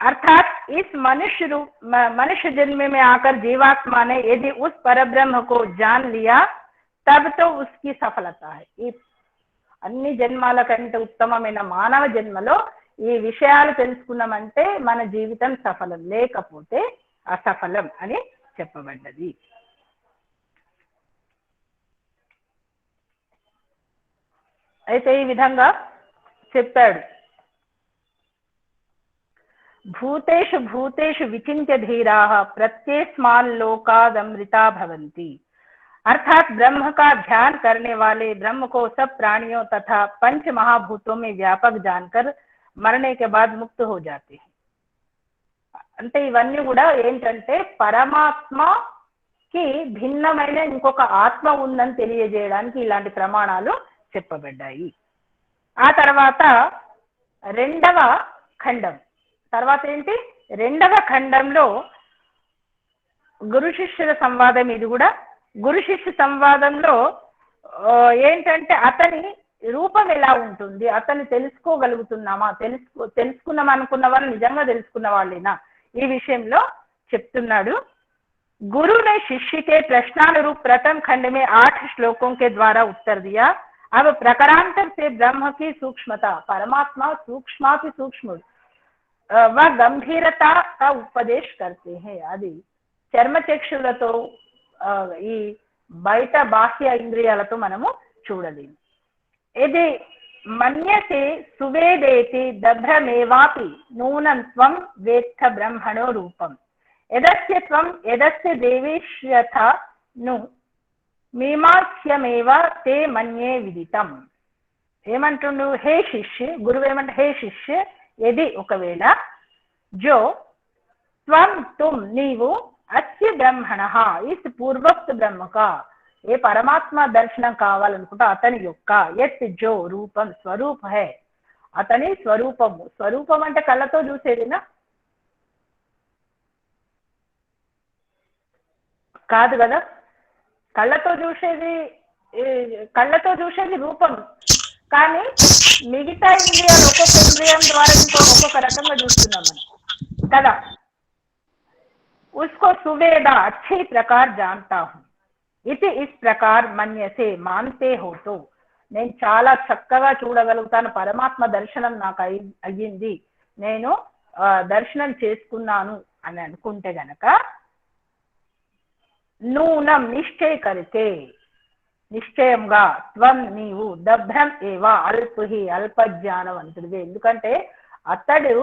अर्थात इस मनुष्य जन्म में आकर जीवात्मा ने यदि उस परब्रह्म को जान लिया तब तो उसकी सफलता है. అన్ని జన్మాల కంటే ఉత్తమమైన మానవ జన్మలో ఈ విషయాలు తెలుసుకున్నామంటే మన జీవితం సఫలం, లేకపోతే అసఫలం అని చెప్పబడ్డది. అయితే ఈ విధంగా చెప్పాడు. భూతేషు భూతేషు విచింత్య धीराः प्रत्येस्मान् लोकादमृता भवन्ति. अर्थात ब्रह्म का ध्यान करने वाले ब्रह्म को सब प्राणियों तथा पंच महाभूतों में व्यापक जानकर मरने के बाद मुक्त हो जाते हैं. అంటే ఇవన్నీ కూడా ఏంటంటే పరమాత్మకి భిన్నమైన ఇంకొక ఆత్మ ఉందని తెలియజేయడానికి ఇలాంటి ప్రమాణాలు చెప్పబడ్డాయి. ఆ తర్వాత రెండవ ఖండం తర్వాత ఏంటి? రెండవ ఖండంలో గురు శిష్యుల సంవాదం. ఇది కూడా గురు శిష్య సంవాదంలో ఏంటంటే అతని రూపం ఎలా ఉంటుంది, అతన్ని తెలుసుకోగలుగుతున్నామా, తెలుసుకున్నాం అనుకున్న వాళ్ళు నిజంగా తెలుసుకున్న వాళ్ళేనా, ఈ విషయంలో చెప్తున్నాడు. गुरु ने शिष्य के प्रश्नानुरूप प्रथम खंड में 8 श्लोकों के द्वारा उत्तर दिया. अब प्रकरांतर से ब्रह्म की सूक्ष्मता, परमात्मा सूक्ष्माति सूक्ष्म व गंभीरता का उपदेश करते हैं. అది చర్మచక్షులతో ఈ బయట బాహ్య ఇంద్రియాలతో మనము చూడలేము. ఇది మన్యతే సువేదేతి దభ్రమేవాపి నూనం త్వం వేత్త బ్రహ్మణో రూపం యదస్య త్వం యదస్య దేవేష్యథ ను మీమాస్యమేవ తే మన్యే విదితం. ఏమంటుండు? హే శిష్య, గురువు ఏమంటే హే శిష్య, यदि ఒకవేళ जो त्वम तुम नीवु अस्य ब्रह्मणः, इस पूर्वोक्त ब्रह्म का ఏ పరమాత్మ దర్శనం కావాలనుకుంటే అతని యొక్క యత్ జో రూపం స్వరూప హై, అతని స్వరూపము. స్వరూపం అంటే కళ్ళతో చూసేదినా కాదు కదా. కళ్ళతో చూసేది రూపం, కానీ మిగతా ఇంద్రియాలు ఒక్కొక్క ఇంద్రియం ద్వారా ఒక్కొక్క రకంగా చూస్తున్నాం మనం కదా. उसको सुवेदा अच्छे प्रकार जानता हूं इति इस प्रकार मन्यसे मानते हो तो, నేను చాలా చక్కగా చూడగలుగుతాను, పరమాత్మ దర్శనం నాకు అయ్యింది, నేను దర్శనం చేసుకున్నాను అని అనుకుంటే గనక నూనం నిశ్చయ కరితే, నిశ్చయంగా త్వం నీవు దభ్రం ఏవా అల్పహి అల్పజ్ఞానవంతుడివే. ఎందుకంటే అతడు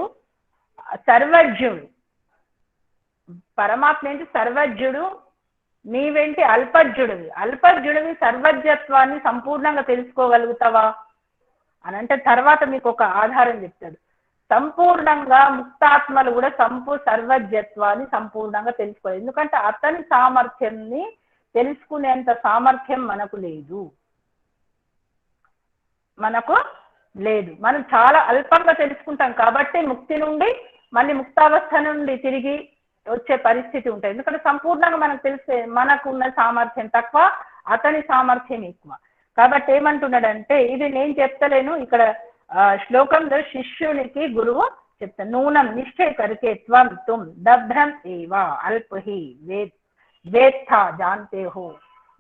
సర్వజ్ఞుడు, పరమాత్మ ఏంటి సర్వజ్ఞుడు, నీవేంటి అల్పజ్ఞుడివి. అల్పజ్ఞుడివి సర్వజ్ఞత్వాన్ని సంపూర్ణంగా తెలుసుకోగలుగుతావా అని అంటే తర్వాత మీకు ఒక ఆధారం చెప్తాడు. సంపూర్ణంగా ముక్తాత్మలు కూడా సర్వజ్ఞత్వాన్ని సంపూర్ణంగా తెలుసుకోవాలి. ఎందుకంటే అతని సామర్థ్యాన్ని తెలుసుకునేంత సామర్థ్యం మనకు లేదు, మనం చాలా అల్పంగా తెలుసుకుంటాం కాబట్టి ముక్తి నుండి మళ్ళీ ముక్తావస్థ నుండి తిరిగి వచ్చే పరిస్థితి ఉంటుంది. ఎందుకంటే సంపూర్ణంగా మనకు తెలిసే మనకున్న సామర్థ్యం తక్కువ, అతని సామర్థ్యం ఎక్కువ. కాబట్టి ఏమంటున్నాడంటే, ఇది నేను చెప్తలేను, ఇక్కడ శ్లోకంలో శిష్యునికి గురువు చెప్తాను. నూనం నిశ్చయ కరికే త్వం తుమ్ దభ్రం ఏవా అల్పహి వేత్త జాంతే హో,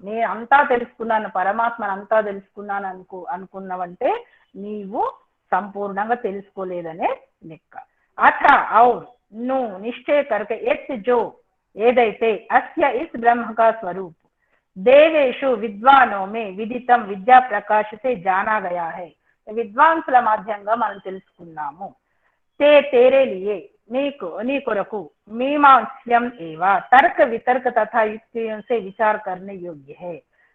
నేను అంతా తెలుసుకున్నాను, పరమాత్మను అంతా తెలుసుకున్నాను అనుకున్నావంటే నీవు సంపూర్ణంగా తెలుసుకోలేదనే లెక్క. అథ ఔర్ నువ్వు నిశ్చయ కరికే ఎత్ జో ఏదైతే అస్య ఇస్ బ్రహ్మ కా స్వరూప్ దేవేషు విద్వానో మే విదితం విద్యా ప్రకాశసే జానా గయా హై, విద్వాంసుల మాధ్యంగా మనం తెలుసుకున్నాము. తేరే లియే నీ కొరకు మీమాంస్యం ఏవా తర్క వితర్క తథా యుక్తియోं से विचार करने योग्य है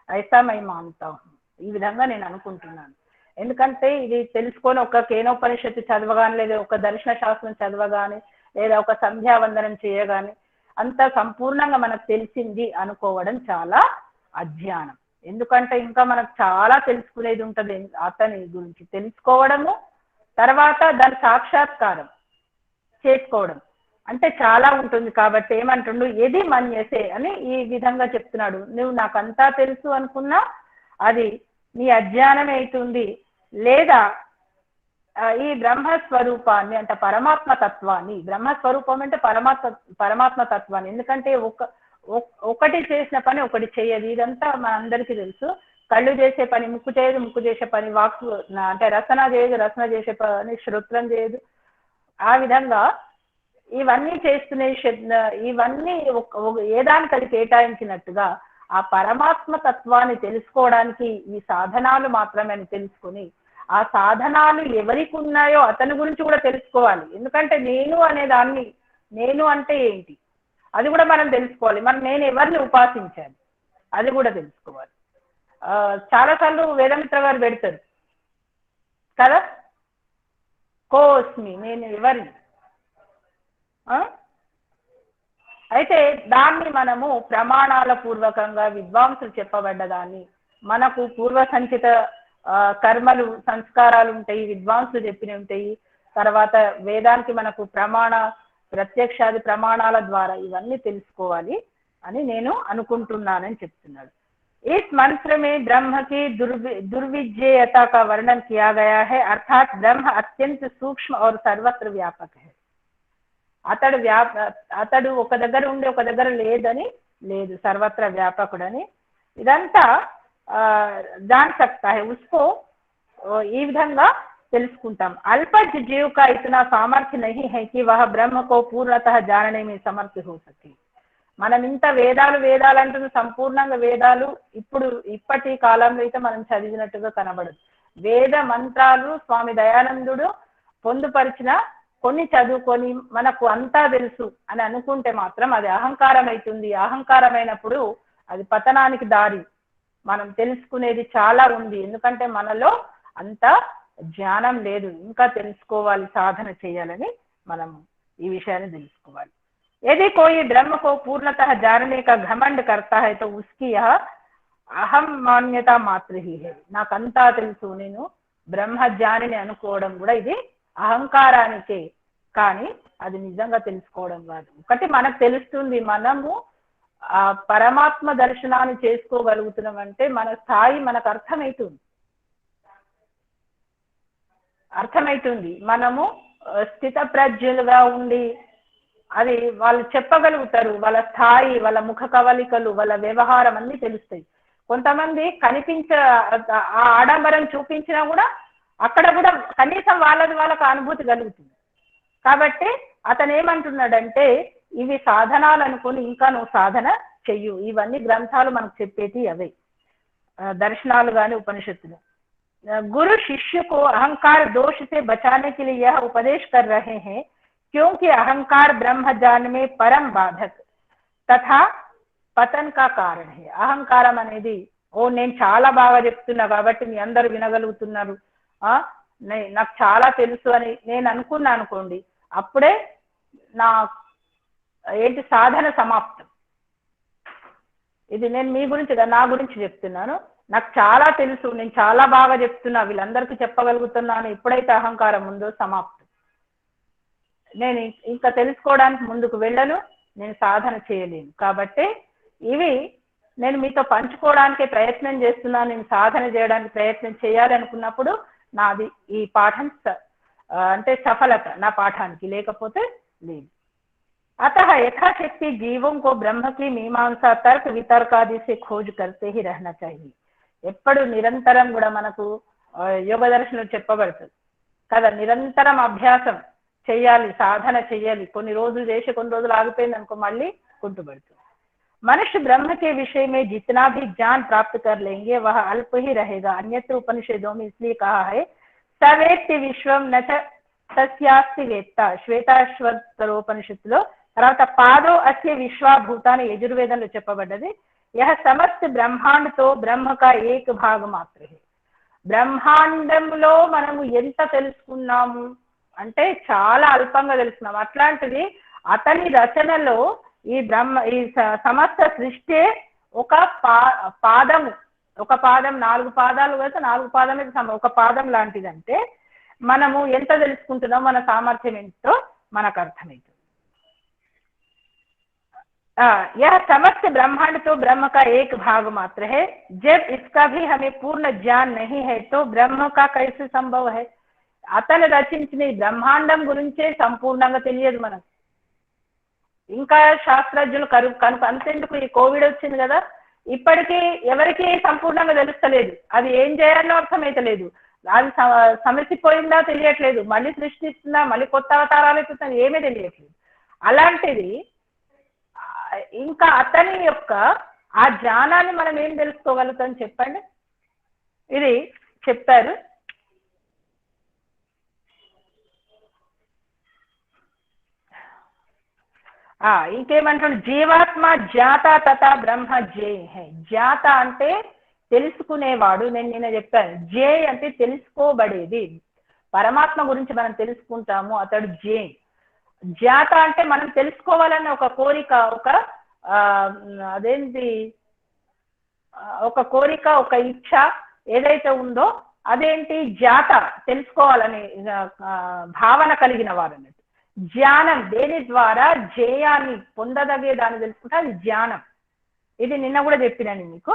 ऐसा मैं मानता हूं. ఈ విధంగా నేను అనుకుంటున్నాను. ఎందుకంటే ఇది తెలుసుకొని ఒక కేనోపనిషత్తు చదవగానే, లేదా ఒక దర్శన శాస్త్రం చదవగానే, లేదా ఒక సంధ్యావందనం చేయగానే అంత సంపూర్ణంగా మనకు తెలిసింది అనుకోవడం చాలా అజ్ఞానం. ఎందుకంటే ఇంకా మనకు చాలా తెలుసుకునేది ఉంటది. అతని గురించి తెలుసుకోవడము, తర్వాత దాని సాక్షాత్కారం చేసుకోవడం అంటే చాలా ఉంటుంది. కాబట్టి ఏమంటుండు, ఏది మన్యసే అని ఈ విధంగా చెప్తున్నాడు. నువ్వు నాకంతా తెలుసు అనుకున్నా అది నీ అజ్ఞానం అవుతుంది. లేదా ఈ బ్రహ్మస్వరూపాన్ని అంటే పరమాత్మ తత్వాన్ని, బ్రహ్మస్వరూపం అంటే పరమాత్మ తత్వాన్ని, ఎందుకంటే ఒకటి చేసిన పని ఒకటి చేయదు. ఇదంతా మనందరికీ తెలుసు. కళ్ళు చేసే పని ముక్కు చేయదు, ముక్కు చేసే పని వాక్కు అంటే రసన చేయదు, రసన చేసే పని శ్రోత్రం చేయదు. ఆ విధంగా ఇవన్నీ చేస్తున్న ఇవన్నీ ఏదానికి అది కేటాయించినట్టుగా ఆ పరమాత్మ తత్వాన్ని తెలుసుకోవడానికి ఈ సాధనాలు మాత్రమే అని తెలుసుకుని, ఆ సాధనాలు ఎవరికి ఉన్నాయో అతని గురించి కూడా తెలుసుకోవాలి. ఎందుకంటే నేను అనే దాన్ని, నేను అంటే ఏంటి అది కూడా మనం తెలుసుకోవాలి. మనం నేను ఎవరిని ఉపాసించాలి అది కూడా తెలుసుకోవాలి. చాలాసార్లు వేదమిత్ర గారు పెడతారు కదా, కోస్మి, నేను ఎవరిని. అయితే దాన్ని మనము ప్రమాణాల పూర్వకంగా విద్వాంసులు చెప్పబడ్డదాన్ని, మనకు పూర్వ సంచిత కర్మలు సంస్కారాలు ఉంటాయి, విద్వాంసులు చెప్పినవి ఉంటాయి. తర్వాత వేదానికి మనకు ప్రత్యక్షాది ప్రమాణాల ద్వారా ఇవన్నీ తెలుసుకోవాలి అని నేను అనుకుంటున్నానని చెప్తున్నాడు. इस मंत्र में ब्रह्म की दुर्विज्ञेयता का वर्णन किया गया है, अर्थात ब्रह्म अत्यंत सूक्ष्म और सर्वत्र व्यापक है. అతడు ఒక దగ్గర ఉండి ఒక దగ్గర లేదు, సర్వత్ర వ్యాపకుడని ఇదంతా जान सकता है. उसको ఈ విధంగా తెలుసుకుంటాం. अल्पज जीव का इतना सामर्थ्य नहीं है कि वह ब्रह्म को पूर्णतः जानने में समर्थ हो सके. మనం ఇంత వేదాలు అంటున్న సంపూర్ణంగా వేదాలు ఇప్పటి కాలంలో అయితే మనం చదివినట్టుగా కనబడదు. వేద మంత్రాలు స్వామి దయానందుడు పొందుపరిచిన కొన్ని చదువుకొని మనకు అంతా తెలుసు అని అనుకుంటే మాత్రం అది అహంకారం అవుతుంది. అహంకారమైనప్పుడు అది పతనానికి దారి. మనం తెలుసుకునేది చాలా ఉంది, ఎందుకంటే మనలో అంత జ్ఞానం లేదు, ఇంకా తెలుసుకోవాలి, సాధన చేయాలని మనం ఈ విషయాన్ని తెలుసుకోవాలి. यदि कोई ब्रह्म को पूर्णतः जानने का घमंड करता है तो उसकी यह అహం మాన్యత మాత్రహి హే, నాకంతా తెలుసు, నేను బ్రహ్మజ్ఞానిని అనుకోవడం కూడా ఇది అహంకారానికే, కానీ అది నిజంగా తెలుసుకోవడం కాదు. ఒకటి మనకు తెలుస్తుంది, మనము ఆ పరమాత్మ దర్శనాన్ని చేసుకోగలుగుతున్నాం అంటే మన స్థాయి మనకు అర్థమైతుంది. మనము స్థిత ప్రజ్ఞులుగా ఉండి అది వాళ్ళు చెప్పగలుగుతారు, వాళ్ళ స్థాయి, వాళ్ళ ముఖ కవలికలు, వాళ్ళ వ్యవహారం అన్ని తెలుస్తాయి. కొంతమంది ఆ ఆడంబరం చూపించినా కూడా అక్కడ కూడా కనీసం వాళ్ళకు అనుభూతి కలుగుతుంది. కాబట్టి అతను ఏమంటున్నాడంటే, ఇవి సాధనాలు అనుకుని ఇంకా నువ్వు సాధన చెయ్యు. ఇవన్నీ గ్రంథాలు మనకు చెప్పేటి అవే, దర్శనాలు గాని ఉపనిషత్తులు. गुरु शिष्य को अहंकार दोष से बचाने के लिए यह उपदेश कर रहे हैं, क्योंकि अहंकार ब्रह्म ज्ञान में परम बाधक तथा पतन का कारण है. అహంకారం అనేది, నేను చాలా బాగా చెప్తున్నా కాబట్టి మీ అందరూ వినగలుగుతున్నారు, నాకు చాలా తెలుసు అని నేను అనుకున్నా అనుకోండి, అప్పుడే నా సాధన సమాప్తం. ఇది నేను మీ గురించి నా గురించి చెప్తున్నాను. నాకు చాలా తెలుసు, నేను చాలా బాగా చెప్తున్నా, వీళ్ళందరికీ చెప్పగలుగుతున్నాను, ఎప్పుడైతే అహంకారం ఉందో సమాప్తం. నేను ఇంకా తెలుసుకోవడానికి ముందుకు వెళ్ళను, నేను సాధన చేయలేను. కాబట్టి ఇవి నేను మీతో పంచుకోవడానికి ప్రయత్నం చేస్తున్నాను. నేను సాధన చేయడానికి ప్రయత్నం చేయాలనుకున్నప్పుడు నాది ఈ పాఠం అంటే సఫలత నా పాఠానికి, లేకపోతే లేదు. अतः यथाशक्ति जीवों को ब्रह्म की मीमांसा तर्क वितर्क आदि से खोज करते ही रहना चाहिए. ఎప్పుడు నిరంతరం కూడా మనకు యోగ దర్శనం చెప్పబడుతుంది కదా, నిరంతరం అభ్యాసం చేయాలి, సాధన చేయాలి. కొన్ని రోజులు చేసి కొన్ని రోజులు ఆగిపోయింది అనుకో మళ్ళీ కుంటుపడుతుంది. मनुष्य ब्रह्म के विषय में जितना भी ज्ञान प्राप्त कर लेंगे वह अल्प ही रहेगा. अन्यत्र उपनिषदों में इसलिए कहा है सवेत्ति विश्वम न च तस्यास्ति वेत्ता, శ్వేతాశ్వతరోపనిషత్తులో. తర్వాత పాదో అస్య విశ్వభూతాన్ని యజుర్వేదంలో చెప్పబడ్డది. यह समस्त ब्रह्मांड तो ब्रह्म का एक भाग मात्र है. బ్రహ్మాండంలో మనము ఎంత తెలుసుకున్నాము అంటే చాలా అల్పంగా తెలుసుకున్నాం. అట్లాంటిది అతని రచనలో ఈ సమస్త సృష్టి ఒక పాదము, ఒక పాదం, 4 పాదాలు కదా, 4 పాదం ఒక పాదం లాంటిదంటే మనము ఎంత తెలుసుకుంటున్నాం, మన సామర్థ్యం ఎంతో మనకు అర్థమవుతుంది. यह समस्त ब्रह्मांड तो ब्रह्म का एक भाग मात्र है. जब इसका भी हमें पूर्ण ज्ञान नहीं है तो ब्रह्म का कैसे संभव है. అతను రచించిన బ్రహ్మాండం గురించే సంపూర్ణంగా తెలియదు మనకు. ఇంకా శాస్త్రజ్ఞులు కనుక అంతెందుకు, ఈ కోవిడ్ వచ్చింది కదా, ఇప్పటికీ ఎవరికి సంపూర్ణంగా తెలుస్తలేదు. అది ఏం చేయాలో అర్థమైతలేదు, అది సమసిపోయిందా తెలియట్లేదు, మళ్ళీ సృష్టిస్తుందా, మళ్ళీ కొత్త అవతారాలు ఎత్తుతుందా, ఏమీ తెలియట్లేదు. అలాంటిది ఇంకా అతని యొక్క ఆ జ్ఞానాన్ని మనం ఏం తెలుసుకోగలుగుతాం చెప్పండి. ఇది చెప్పారు. ఇంకేమంటాడు, జీవాత్మ జ్ఞాత తథా బ్రహ్మ జే హై. జ్ఞాత అంటే తెలుసుకునేవాడు, నేను నిన్న చెప్పాను. జే అంటే తెలుసుకోబడేది. పరమాత్మ గురించి మనం తెలుసుకుంటాము, అతడు జే. జ్ఞాత అంటే మనం తెలుసుకోవాలన్న ఒక కోరిక, ఒక కోరిక, ఒక ఇచ్ఛ ఏదైతే ఉందో అదేంటి జ్ఞాత, తెలుసుకోవాలని భావన కలిగిన వారు అన్నట్టు. జ్ఞానం దేని ద్వారా జ్ఞేయాన్ని పొందదగే దాన్ని తెలుసుకుంటే అది జ్ఞానం. ఇది నిన్న కూడా చెప్పినాను మీకు.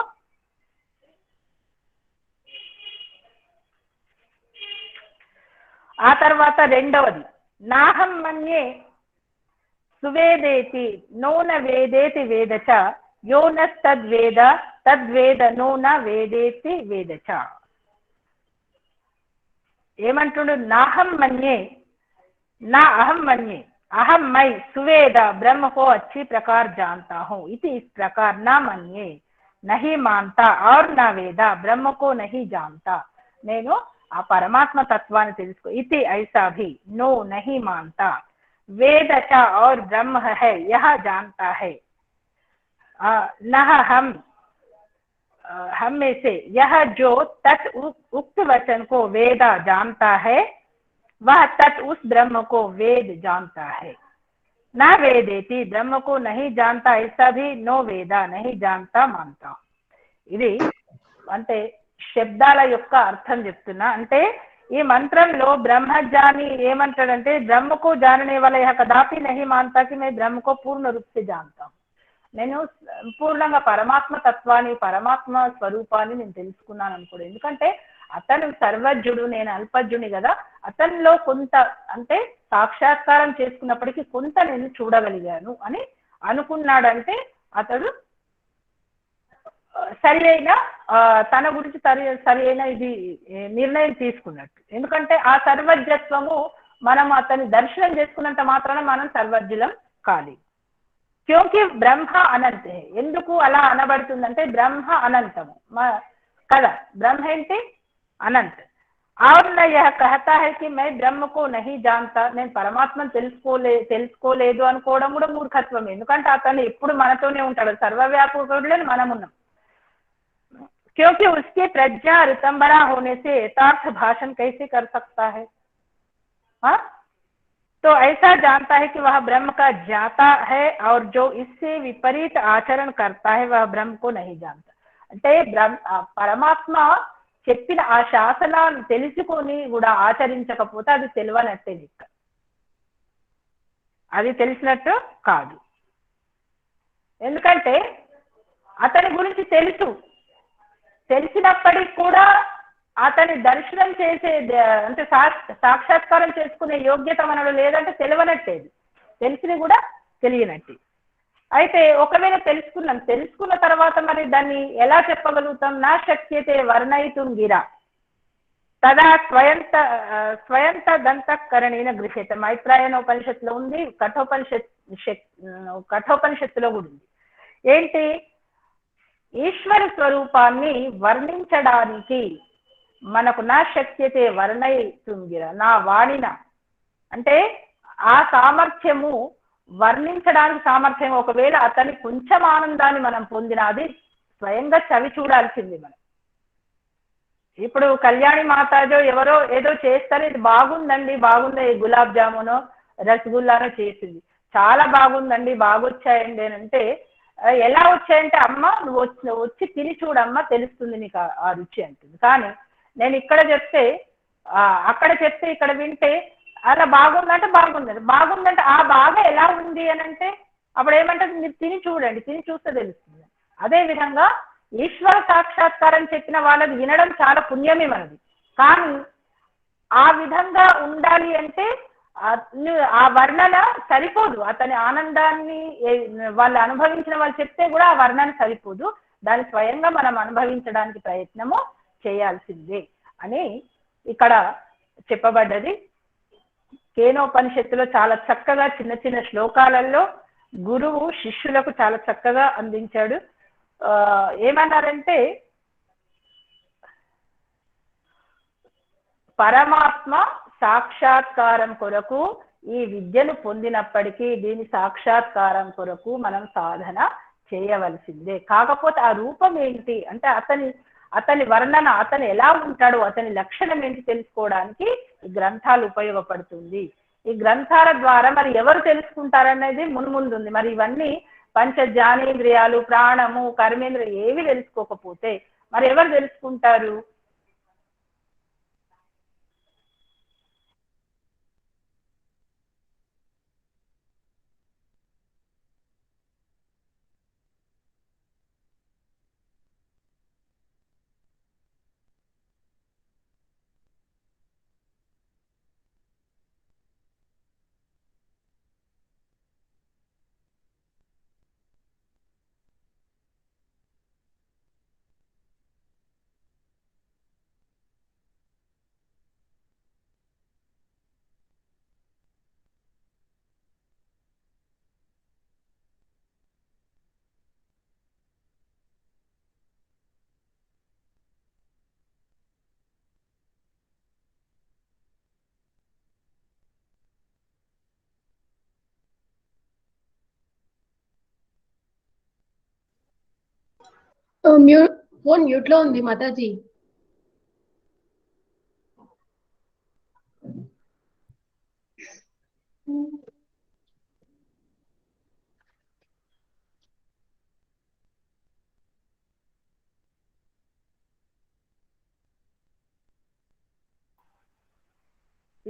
ఆ తర్వాత రెండవది, నాహం మన్యే సువేదేతి నోన వేదేతి వేదచ యోనస్తద్వేద తద్వేద నోన వేదేతి వేదచ. ఏమంటుడు, నాహం మన్యే, ना अहम मन्ये, अहम मैं सुवेदा ब्रह्म को अच्छी प्रकार जानता हूँ. इति इस प्रकार ना मन्ये, नहीं मानता, और ना वेदा, ब्रह्म को नहीं जानता. నేను ఆ పరమాత్మ తత్వాన్ని తెలుసుకో. इति ऐसा भी, नो नहीं मानता, वेद च और ब्रह्म है यह जानता है. नह हम में से यह जो तत् उक्त वचन को वेदा जानता है वह तत् उस ब्रह्म को वेद जानता है. न वेदेति, ब्रह्म को नहीं जानता ऐसा भी, नो वेदा, नहीं जानता मानता. ఇది అంటే శబ్దాల యొక్క అర్థం చెప్తున్నా. అంటే ఈ మంత్రంలో బ్రహ్మజ్ఞాని ఏమంటాడంటే బ్రహ్మ को जानने वाला यह कदापि नहीं मानता कि मैं ब्रह्म को पूर्ण रूप से जानता हूं. నేను పూర్ణంగా పరమాత్మ తత్వాన్ని పరమాత్మ స్వరూపాన్ని నేను తెలుసుకున్నాను అనుకోడు. ఎందుకంటే అతను సర్వజ్ఞుడు, నేను అల్పజ్ఞుని కదా. అతనిలో కొంత అంటే సాక్షాత్కారం చేసుకున్నప్పటికీ కొంత నేను చూడగలిగాను అని అనుకున్నాడంటే అతడు సరి అయిన తన గురించి సరి అయిన ఇది నిర్ణయం తీసుకున్నట్టు. ఎందుకంటే ఆ సర్వజ్ఞత్వము మనం అతని దర్శనం చేసుకున్నంత మాత్రాన మనం సర్వజ్ఞులం కాదు. క్యోంకి బ్రహ్మ అనంత. ఎందుకు అలా అనబడుతుందంటే బ్రహ్మ అనంతము కదా. బ్రహ్మ ఏంటి? అనంత. और न यह कहता है कि मैं ब्रह्म को नहीं जानता, నేను పరమాత్మను తెలుసుకోలేదు అనుకోవడం కూడా మూర్ఖత్వం. ఎందుకంటే అతను ఎప్పుడు మనతోనే ఉంటాడు, సర్వవ్యాపకుడులో మనం ఉన్నాం. क्योंकि उसकी प्रज्ञा ऋतंबरा होने से यथार्थ भाषण कैसे कर सकता है? हाँ, तो ऐसा जानता है कि वह ब्रह्म का ज्ञाता है और जो इससे विपरीत आचरण करता है वह ब्रह्म को नहीं जानता. అంటే పరమాత్మ చెప్పిన ఆ శాసనాలు తెలుసుకొని కూడా ఆచరించకపోతే అది తెలియనట్టే. అది తెలిసినట్టు కాదు. ఎందుకంటే అతని గురించి తెలిసినప్పటికీ కూడా అతని దర్శనం చేసే అంటే సాక్షాత్కారం చేసుకునే యోగ్యత మనలో లేదంటే తెలియనట్టేది. తెలిసి కూడా తెలియనట్టు. అయితే ఒకవేళ తెలుసుకున్న తర్వాత మరి దాన్ని ఎలా చెప్పగలుగుతాం? నా శక్యతే వర్ణయితుం గిరా తదా స్వయంత దంతకరణీన గృహ్యత. మైత్రాయణ ఉపనిషత్తులో ఉంది, కఠోపనిషత్తులో కూడా ఉంది. ఏంటి? ఈశ్వర స్వరూపాన్ని వర్ణించడానికి మనకు నా శక్యతే వర్ణయితుం గిరా, నా వాణిన అంటే ఆ సామర్థ్యము వర్ణించడానికి సామర్థ్యం. ఒకవేళ అతని కొంచెం ఆనందాన్ని మనం పొందినా అది స్వయంగా చవి చూడాల్సింది మనం. ఇప్పుడు కళ్యాణి మాతాజో ఎవరో ఏదో చేస్తారు, ఇది బాగుందండి, బాగుంది, గులాబ్ జామునో రసగుల్లానో చేసింది, చాలా బాగుందండి, బాగొచ్చాయండి అని అంటే ఎలా వచ్చాయంటే అమ్మ నువ్వు వచ్చి తిని చూడమ్మా తెలుస్తుంది నీకు ఆ రుచి అంటుంది. కానీ నేను ఇక్కడ చెప్తే అక్కడ చెప్తే ఇక్కడ వింటే అలా బాగుందంటే బాగుందంటే ఆ బాగా ఎలా ఉంది అని అంటే అప్పుడు ఏమంటారు? మీరు తిని చూడండి, తిని చూస్తే తెలుస్తుంది. అదే విధంగా ఈశ్వర సాక్షాత్కారం చెప్పిన వాళ్ళది వినడం చాలా పుణ్యమే మనది. కానీ ఆ విధంగా ఉండాలి అంటే ఆ వర్ణన సరిపోదు. అతని ఆనందాన్ని వాళ్ళు అనుభవించిన వాళ్ళు చెప్తే కూడా ఆ వర్ణన సరిపోదు. దాన్ని స్వయంగా మనం అనుభవించడానికి ప్రయత్నము చేయాల్సిందే అని ఇక్కడ చెప్పబడ్డది. కేనోపనిషత్తులో చాలా చక్కగా చిన్న చిన్న శ్లోకాలలో గురువు శిష్యులకు చాలా చక్కగా అందించాడు. ఏమన్నారంటే పరమాత్మ సాక్షాత్కారం కొరకు ఈ విద్యను పొందినప్పటికీ దీని సాక్షాత్కారం కొరకు మనం సాధన చేయవలసిందే. కాకపోతే ఆ రూపం ఏంటి అంటే అతని వర్ణన, అతను ఎలా ఉంటాడో, అతని లక్షణం ఏంటి తెలుసుకోవడానికి ఈ గ్రంథాలు ఉపయోగపడుతుంది. ఈ గ్రంథాల ద్వారా మరి ఎవరు తెలుసుకుంటారనేది మున్ముందు ఉంది. మరి ఇవన్నీ పంచ జ్ఞానేంద్రియాలు, ప్రాణము, కర్మేంద్రియ ఏవి తెలుసుకోకపోతే మరి ఎవరు తెలుసుకుంటారు? ఫోన్ మ్యూట్ లో ఉంది మాతాజీ.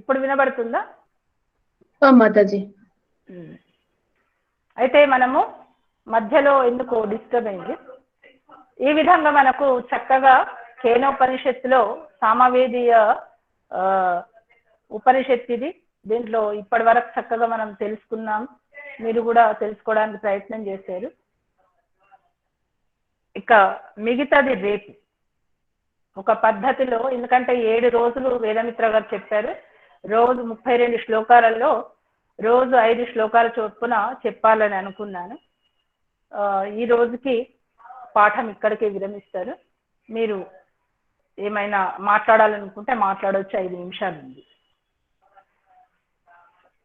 ఇప్పుడు వినబడుతుందా? మాతాజీ. అయితే మనము మధ్యలో ఎందుకు డిస్టర్బ్ అయింది. ఈ విధంగా మనకు చక్కగా కేనోపనిషత్తులో సామవేదీయ ఉపనిషత్తు ఇది. దీంట్లో ఇప్పటి వరకు చక్కగా మనం తెలుసుకున్నాం. మీరు కూడా తెలుసుకోవడానికి ప్రయత్నం చేశారు. ఇక మిగతాది రేపు ఒక పద్ధతిలో, ఎందుకంటే 7 రోజులు వేదమిత్ర గారు చెప్పారు. రోజు 32 శ్లోకాలలో రోజు 5 శ్లోకాల చొప్పున చెప్పాలని అనుకున్నాను. ఈ రోజుకి పాఠం ఇక్కడికే విరమిస్తారు. మీరు ఏమైనా మాట్లాడాలనుకుంటే మాట్లాడవచ్చు. 5 నిమిషాలు ఉంది.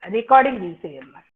రికార్డింగ్ తీసేయమ్మా.